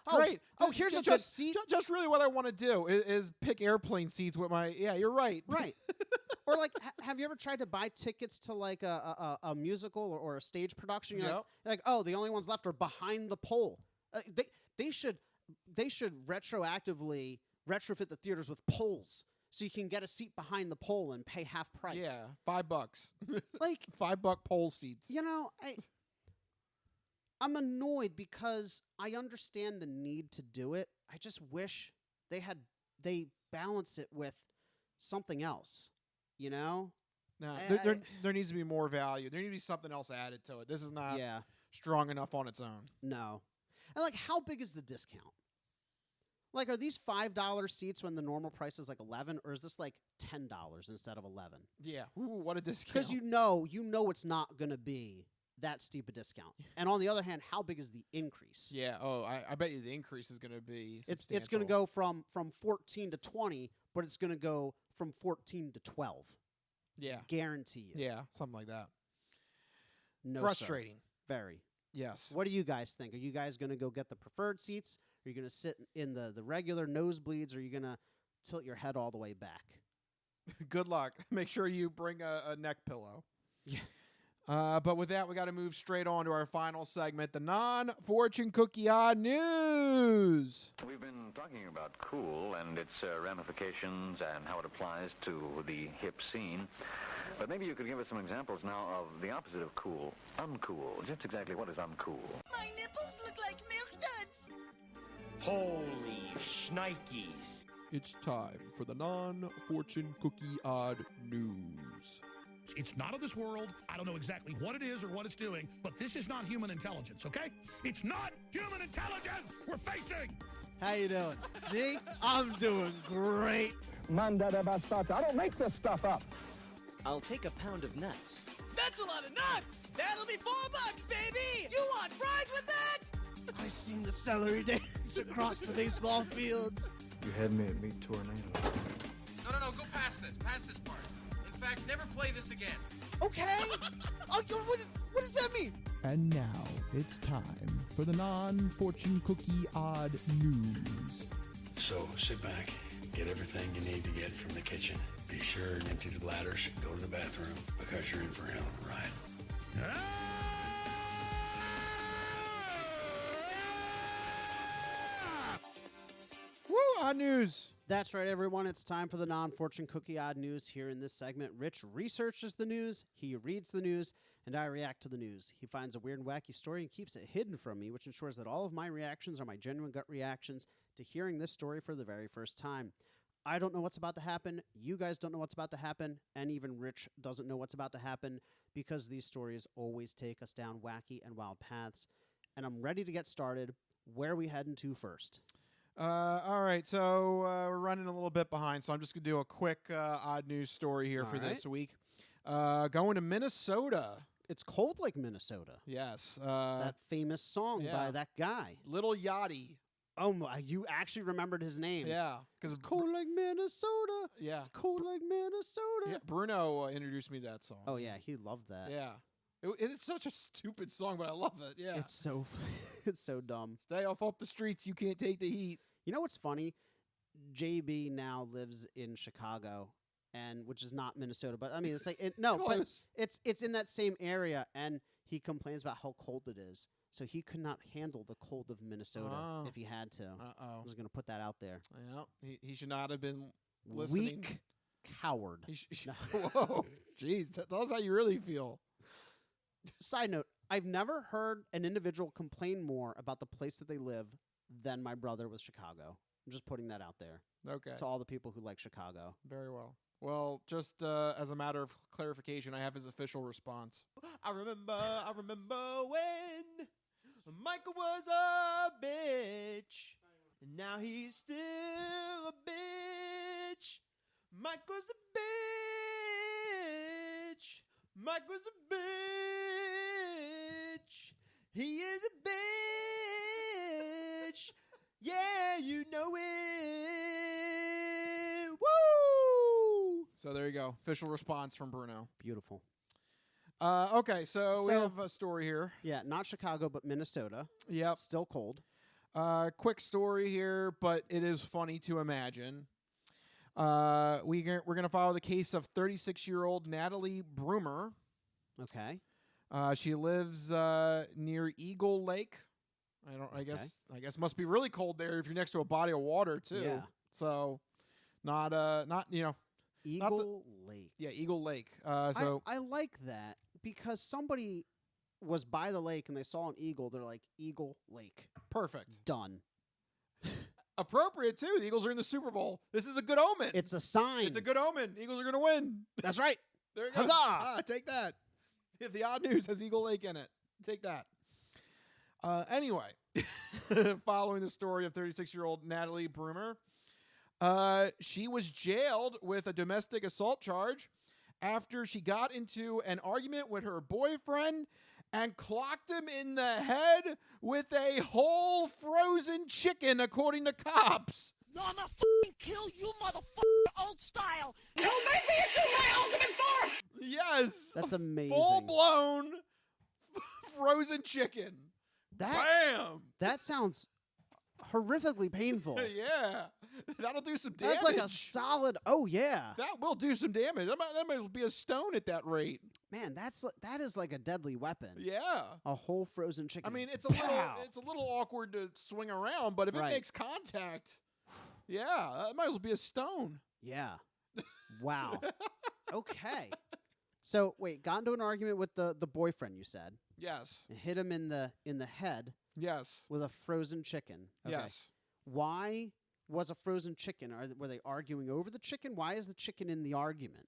Great. Here's a good seat. Just really what I want to do is pick airplane seats with my. Yeah, you're right. Right. Or like, have you ever tried to buy tickets to like a musical or a stage production? You're like, oh, the only ones left are behind the pole. They should retroactively retrofit the theaters with poles so you can get a seat behind the pole and pay half price. Yeah, $5. Like $5 pole seats. I'm annoyed because I understand the need to do it. I just wish they balance it with something else. No, there needs to be more value. There needs to be something else added to it. This is not strong enough on its own. No. And like, how big is the discount? Like, are these $5 seats when the normal price is like $11, or is this like $10 instead of $11? Yeah. Ooh, what a discount. Because you know it's not going to be that steep a discount. And on the other hand, how big is the increase? Yeah. Oh, I bet you the increase is going to be substantial. It's going to go from 14 to 20, but it's going to go from 14 to 12. Yeah. Guarantee you. Yeah, something like that. No, frustrating. Sir. Very. Yes. What do you guys think? Are you guys going to go get the preferred seats? Are you going to sit in the regular nosebleeds? Or are you going to tilt your head all the way back? Good luck. Make sure you bring a neck pillow. Yeah. But with that, we got to move straight on to our final segment, the non-fortune cookie odd news. We've been talking about cool and its ramifications and how it applies to the hip scene. But maybe you could give us some examples now of the opposite of cool, uncool. Just exactly what is uncool? My nipples look like milk duds. Holy shnikes. It's time for the non-fortune cookie odd news. It's not of this world. I don't know exactly what it is or what it's doing, but this is not human intelligence, okay? It's not human intelligence we're facing! How you doing? Me? I'm doing great. Manda basata. I don't make this stuff up. I'll take a pound of nuts. That's a lot of nuts! That'll be $4, baby! You want fries with that? I seen the celery dance across the baseball fields. You had me at meet tornado. No, go past this part. In fact, never play this again. Okay. What does that mean? And now it's time for the non-fortune cookie odd news. So sit back, get everything you need to get from the kitchen. Be sure and empty the bladders, go to the bathroom, because you're in for a hell of a ride. Woo, odd news. That's right, everyone. It's time for the non-fortune cookie odd news. Here in this segment, Rich researches the news, he reads the news, and I react to the news. He finds a weird and wacky story and keeps it hidden from me, which ensures that all of my reactions are my genuine gut reactions to hearing this story for the very first time. I don't know what's about to happen. You guys don't know what's about to happen. And even Rich doesn't know what's about to happen because these stories always take us down wacky and wild paths. And I'm ready to get started. Where are we heading to first? All right, so we're running a little bit behind, so I'm just going to do a quick odd news story here for this week. Going to Minnesota. It's cold like Minnesota. Yes. That famous song by that guy. Little Yachty. Oh my! You actually remembered his name. Yeah, because It's cold like Minnesota. Yeah. It's cold like Minnesota. Yeah, Bruno introduced me to that song. Oh yeah, he loved that. Yeah. It's such a stupid song, but I love it. Yeah. It's so it's so dumb. Stay off the streets. You can't take the heat. You know what's funny? JB now lives in Chicago, and which is not Minnesota, but I mean it's like no, but Close. it's in that same area, and he complains about how cold it is. So he could not handle the cold of Minnesota if he had to. Uh-oh. I was going to put that out there. Yeah. He should not have been listening. Weak coward. Whoa. Jeez. Tell us how you really feel. Side note, I've never heard an individual complain more about the place that they live than my brother with Chicago. I'm just putting that out there. Okay. To all the people who like Chicago. Very well. Well, just as a matter of clarification, I have his official response. I remember when Michael was a bitch, and now he's still a bitch. Mike was a bitch. Mike was a bitch. He is a bitch. Yeah, you know it. Woo! So there you go. Official response from Bruno. Beautiful. Okay, so we have a story here. Yeah, not Chicago, but Minnesota. Yep. Still cold. Quick story here, but it is funny to imagine. We're going to follow the case of 36-year-old Natalie Broomer. Okay. She lives near Eagle Lake. I guess must be really cold there if you're next to a body of water too. Yeah. So not Eagle Lake. Yeah, Eagle Lake. I like that because somebody was by the lake and they saw an eagle. They're like, Eagle Lake. Perfect. Done. Appropriate too. The Eagles are in the Super Bowl. This is a good omen. It's a sign. It's a good omen. Eagles are going to win. That's right. There you go. Huzzah! Take that. If the odd news has Eagle Lake in it, take that. Anyway, following the story of 36-year-old Natalie Broomer, she was jailed with a domestic assault charge after she got into an argument with her boyfriend and clocked him in the head with a whole frozen chicken, according to cops. I'm gonna fucking kill you, motherfucker, old style. You make me into my ultimate force. Yes. That's amazing. Full-blown frozen chicken. Bam! That sounds horrifically painful. Yeah. That'll do some damage. That's like a solid, oh yeah. That will do some damage. That might be a stone at that rate. Man, that is like a deadly weapon. Yeah. A whole frozen chicken. I mean, it's a little awkward to swing around, but if it makes contact, yeah, that might as well be a stone. Yeah. Wow. Okay. So wait, got into an argument with the boyfriend, you said? Yes. And hit him in the head. Yes. With a frozen chicken. Okay. Yes. Why was a frozen chicken? Were they arguing over the chicken? Why is the chicken in the argument?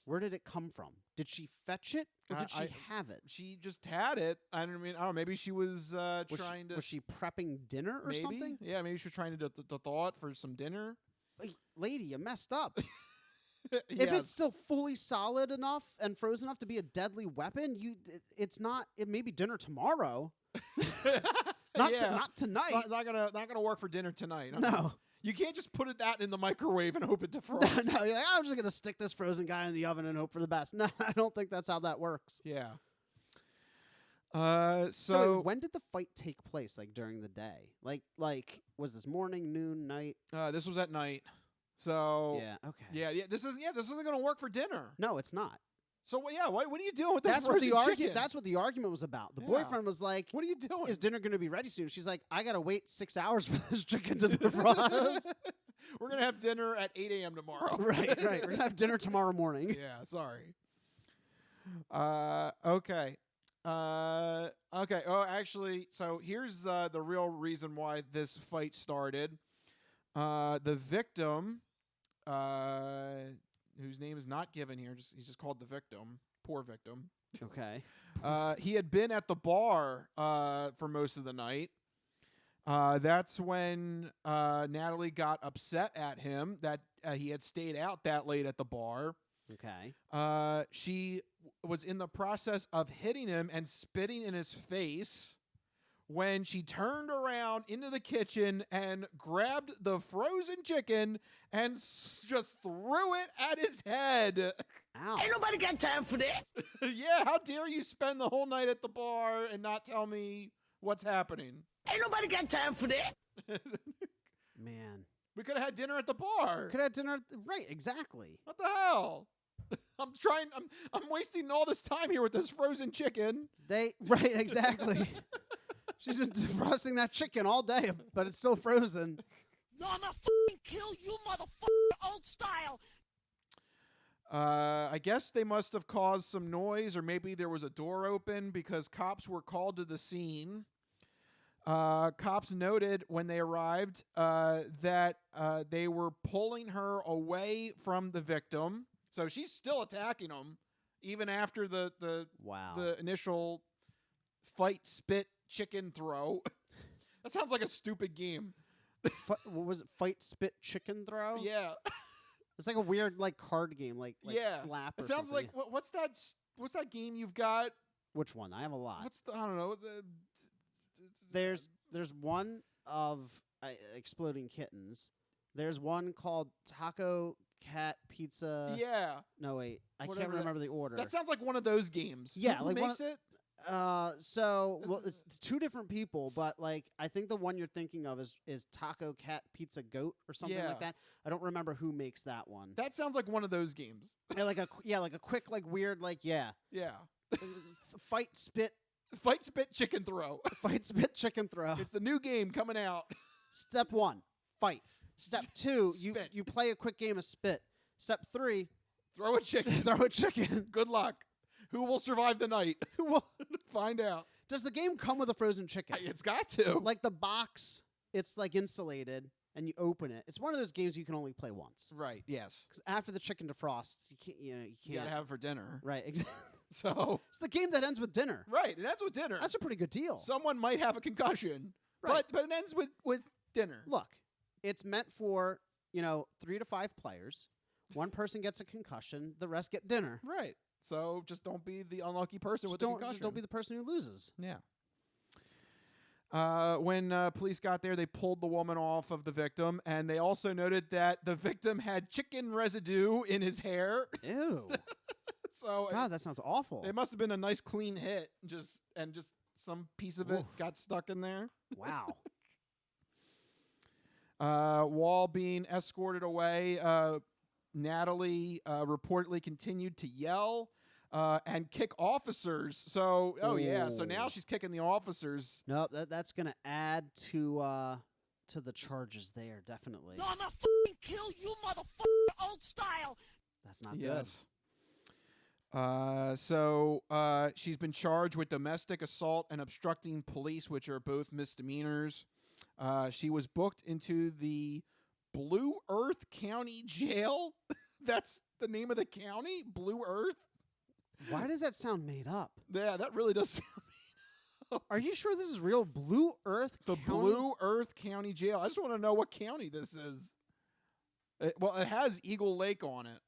Where did it come from? Did she fetch it or did she have it? She just had it. I don't know. Maybe she was trying to. Was she prepping dinner or something? Yeah, maybe she was trying to thaw it for some dinner. Lady, you messed up. If it's still fully solid enough and frozen enough to be a deadly weapon, it's not. It may be dinner tomorrow. Not tonight. Not gonna work for dinner tonight. No. You can't just put that in the microwave and hope it defrosts. No, you're like, I'm just gonna stick this frozen guy in the oven and hope for the best. No, I don't think that's how that works. Yeah. So when did the fight take place? Like during the day? Like was this morning, noon, night? This was at night. So yeah, okay. Yeah. This isn't gonna work for dinner. No, it's not. So what are you doing with this? That's what the argument was about. The boyfriend was like, "What are you doing? Is dinner going to be ready soon?" She's like, "I gotta wait 6 hours for this chicken to defrost." We're gonna have dinner at 8 a.m. tomorrow. Right. We're gonna have dinner tomorrow morning. Yeah. Sorry. Okay. Okay. Oh, actually, so here's the real reason why this fight started. The victim, whose name is not given here, he's just called the victim. Poor victim. Okay. He had been at the bar for most of the night. That's when Natalie got upset at him that he had stayed out that late at the bar. Okay. She was in the process of hitting him and spitting in his face when she turned around into the kitchen and grabbed the frozen chicken and just threw it at his head. Ow. Ain't nobody got time for that. Yeah, how dare you spend the whole night at the bar and not tell me what's happening? Ain't nobody got time for that. Man. We could have had dinner at the bar. Could have dinner. Right, exactly. What the hell? I'm wasting all this time here with this frozen chicken. Right, exactly. She's been defrosting that chicken all day, but it's still frozen. No, I'm gonna fucking kill you, motherfucker, old style. I guess they must have caused some noise, or maybe there was a door open because cops were called to the scene. Cops noted when they arrived that they were pulling her away from the victim. So she's still attacking him, even after the initial fight, spit, chicken throw. That sounds like a stupid game. What was it? Fight, spit, chicken throw? Yeah. It's like a weird card game, like slap. It or sounds something. like what's that game you've got? Which one? I have a lot. I don't know. There's one of exploding kittens. There's one called Taco Cat Pizza. Yeah. No wait, I Whatever can't remember the order. That sounds like one of those games. Yeah, Who like makes it? It's two different people, but I think the one you're thinking of is Taco Cat Pizza Goat or something like that. I don't remember who makes that one. That sounds like one of those games. like a quick weird Yeah. fight spit chicken throw. Fight spit chicken throw. It's the new game coming out. Step 1, fight. Step 2, you play a quick game of spit. Step 3, throw a chicken. Throw a chicken. Good luck. Who will survive the night? Who will find out? Does the game come with a frozen chicken? It's got to. Like the box, it's insulated, and you open it. It's one of those games you can only play once. Right. Yes. Because after the chicken defrosts, you can't. You gotta have it for dinner. Right. Exactly. So it's the game that ends with dinner. Right. It ends with dinner. That's a pretty good deal. Someone might have a concussion, right. but it ends with dinner. Look, it's meant for 3 to 5 players. One person gets a concussion, the rest get dinner. Right. So just don't be the unlucky person with the concussion. Just don't be the person who loses. Yeah. When police got there, they pulled the woman off of the victim, and they also noted that the victim had chicken residue in his hair. Ew. So God, that sounds awful. It must have been a nice clean hit, just some piece of it got stuck in there. Wow. While being escorted away, Natalie reportedly continued to yell and kick officers. So, so now she's kicking the officers. No, that's going to add to the charges there, definitely. No, I'm gonna fucking kill you, motherfucker, old style. That's not yes. good. So she's been charged with domestic assault and obstructing police, which are both misdemeanors. She was booked into the Blue Earth County Jail. That's the name of the county, Blue Earth. Why does that sound made up? Yeah, that really does sound made up. Are you sure this is real? Blue Earth The County? Blue Earth County Jail. I just want to know what county this is. It has Eagle Lake on it.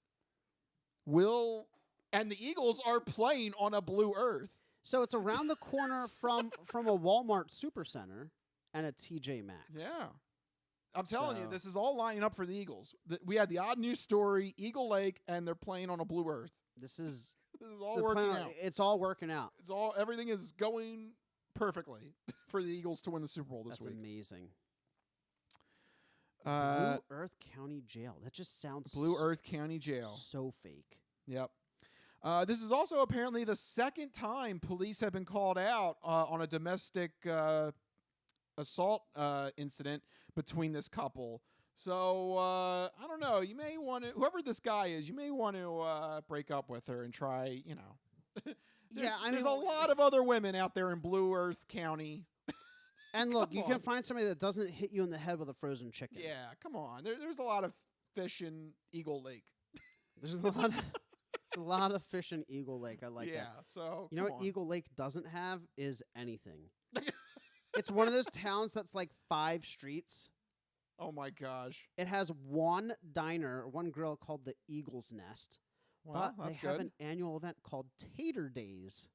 And the Eagles are playing on a Blue Earth. So it's around the corner from a Walmart Supercenter and a TJ Maxx. Yeah. I'm telling you, this is all lining up for the Eagles. We had the odd news story, Eagle Lake, and they're playing on a Blue Earth. This is all working out. It's all working out. Everything is going perfectly for the Eagles to win the Super Bowl this week. That's amazing. Blue Earth County Jail. That just sounds Blue Earth County Jail. So fake. Yep. This is also apparently the second time police have been called out on a domestic assault incident between this couple. So I don't know. You may want to, whoever this guy is, you may want to break up with her and try. There's a lot of other women out there in Blue Earth County. And look, you can find somebody that doesn't hit you in the head with a frozen chicken. Yeah, come on. There's a lot of fish in Eagle Lake. There's a lot of fish in Eagle Lake. I like that. Yeah, so you know what Eagle Lake doesn't have is anything. It's one of those towns that's like 5 streets. Oh my gosh. It has one diner, or one grill called the Eagle's Nest. Well, but that's they have good. an annual event called Tater Days.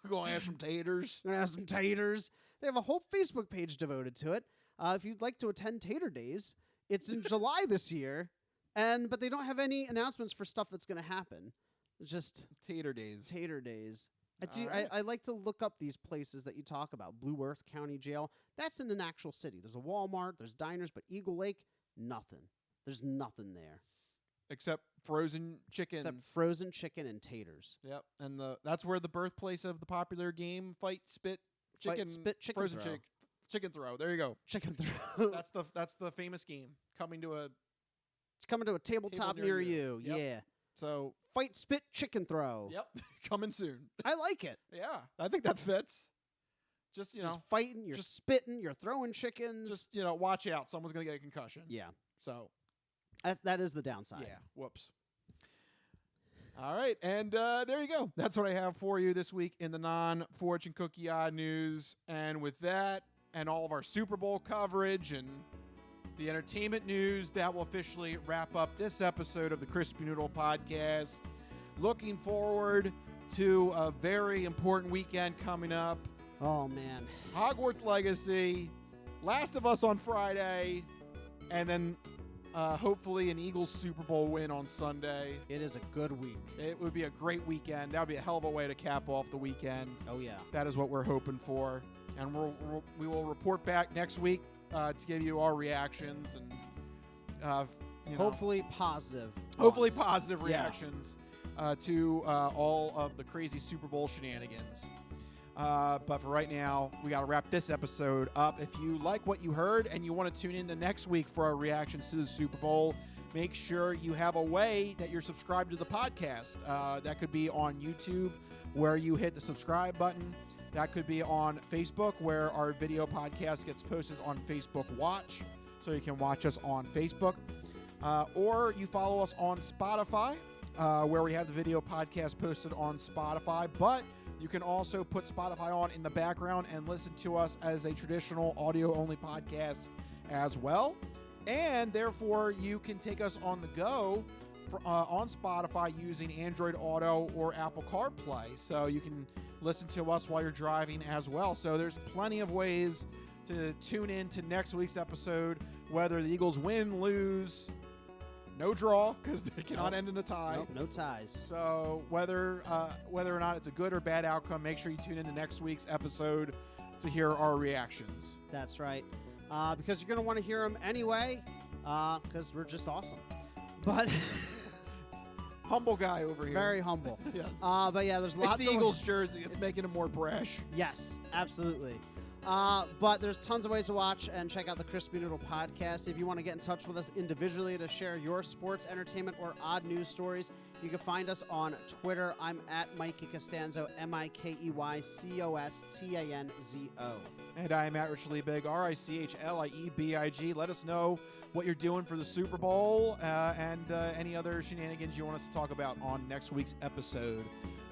Going to have some taters. Gonna have some taters. They have a whole Facebook page devoted to it. If you'd like to attend Tater Days, it's in July this year, but they don't have any announcements for stuff that's going to happen. It's just Tater Days. Tater Days. Right. I like to look up these places that you talk about. Blue Earth County Jail. That's in an actual city. There's a Walmart. There's diners, but Eagle Lake, nothing. There's nothing there. Except frozen chickens. Except frozen chicken and taters. Yep, and that's where the birthplace of the popular game Fight Spit Chicken Chicken Frozen Throw. Chicken Throw. There you go. Chicken Throw. That's the famous game coming to a tabletop near near you. you. Yep. Yeah. So Fight Spit Chicken Throw. Yep, coming soon. I like it. Yeah, I think that fits. Just Just fighting, you're spitting, you're throwing chickens. just watch out. Someone's gonna get a concussion. Yeah. So That is the downside. yeah, whoops. All right, and there you go. That's what I have for you this week in the non-fortune cookie odd news. And with that, and all of our Super Bowl coverage and the entertainment news, that will officially wrap up this episode of the Crispy Noodle Podcast. Looking forward to a very important weekend coming up. Oh, man. Hogwarts Legacy, Last of Us on Friday, and then hopefully an Eagles Super Bowl win on Sunday. It is a good week. It would be a great weekend. That would be a hell of a way to cap off the weekend. Oh, yeah. That is what we're hoping for. And we will report back next week to give you our reactions and Hopefully positive. Hopefully ones. positive Yeah. reactions to all of the crazy Super Bowl shenanigans. But for right now, we got to wrap this episode up. If you like what you heard and you want to tune in to next week for our reactions to the Super Bowl, make sure you have a way that you're subscribed to the podcast. That could be on YouTube, where you hit the subscribe button. That could be on Facebook, where our video podcast gets posted on Facebook Watch, so you can watch us on Facebook. Or you follow us on Spotify, where we have the video podcast posted on Spotify. But you can also put Spotify on in the background and listen to us as a traditional audio-only podcast as well. And therefore, you can take us on the go on Spotify using Android Auto or Apple CarPlay. So you can listen to us while you're driving as well. So there's plenty of ways to tune in to next week's episode, whether the Eagles win, lose, no draw, because they cannot end in a tie. Nope, no ties. So whether or not it's a good or bad outcome, make sure you tune in to next week's episode to hear our reactions. That's right. Because you're going to want to hear them anyway, because we're just awesome. But humble guy over here. Very humble. Yes. But yeah, there's lots of... It's the Eagles jersey. It's making him more brash. Yes, absolutely. But there's tons of ways to watch and check out the Crispy Noodle Podcast. If you want to get in touch with us individually to share your sports, entertainment, or odd news stories, you can find us on Twitter. I'm at Mikey Costanzo, MikeyCostanzo. And I am at Rich Liebig, RichLiebig. Let us know what you're doing for the Super Bowl and any other shenanigans you want us to talk about on next week's episode.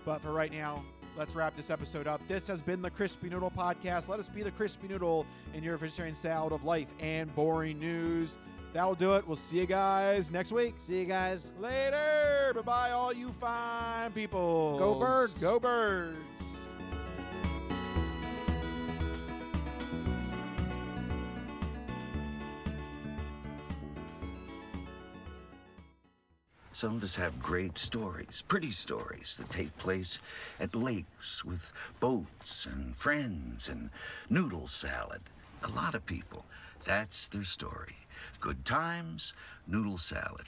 But for right now, let's wrap this episode up. This has been the Crispy Noodle Podcast. Let us be the Crispy Noodle in your vegetarian salad of life and boring news. That'll do it. We'll see you guys next week. See you guys later. Bye-bye, all you fine people. Go Birds. Go Birds. Some of us have great stories, pretty stories that take place at lakes with boats and friends and noodle salad. A lot of people, that's their story. Good times, noodle salad.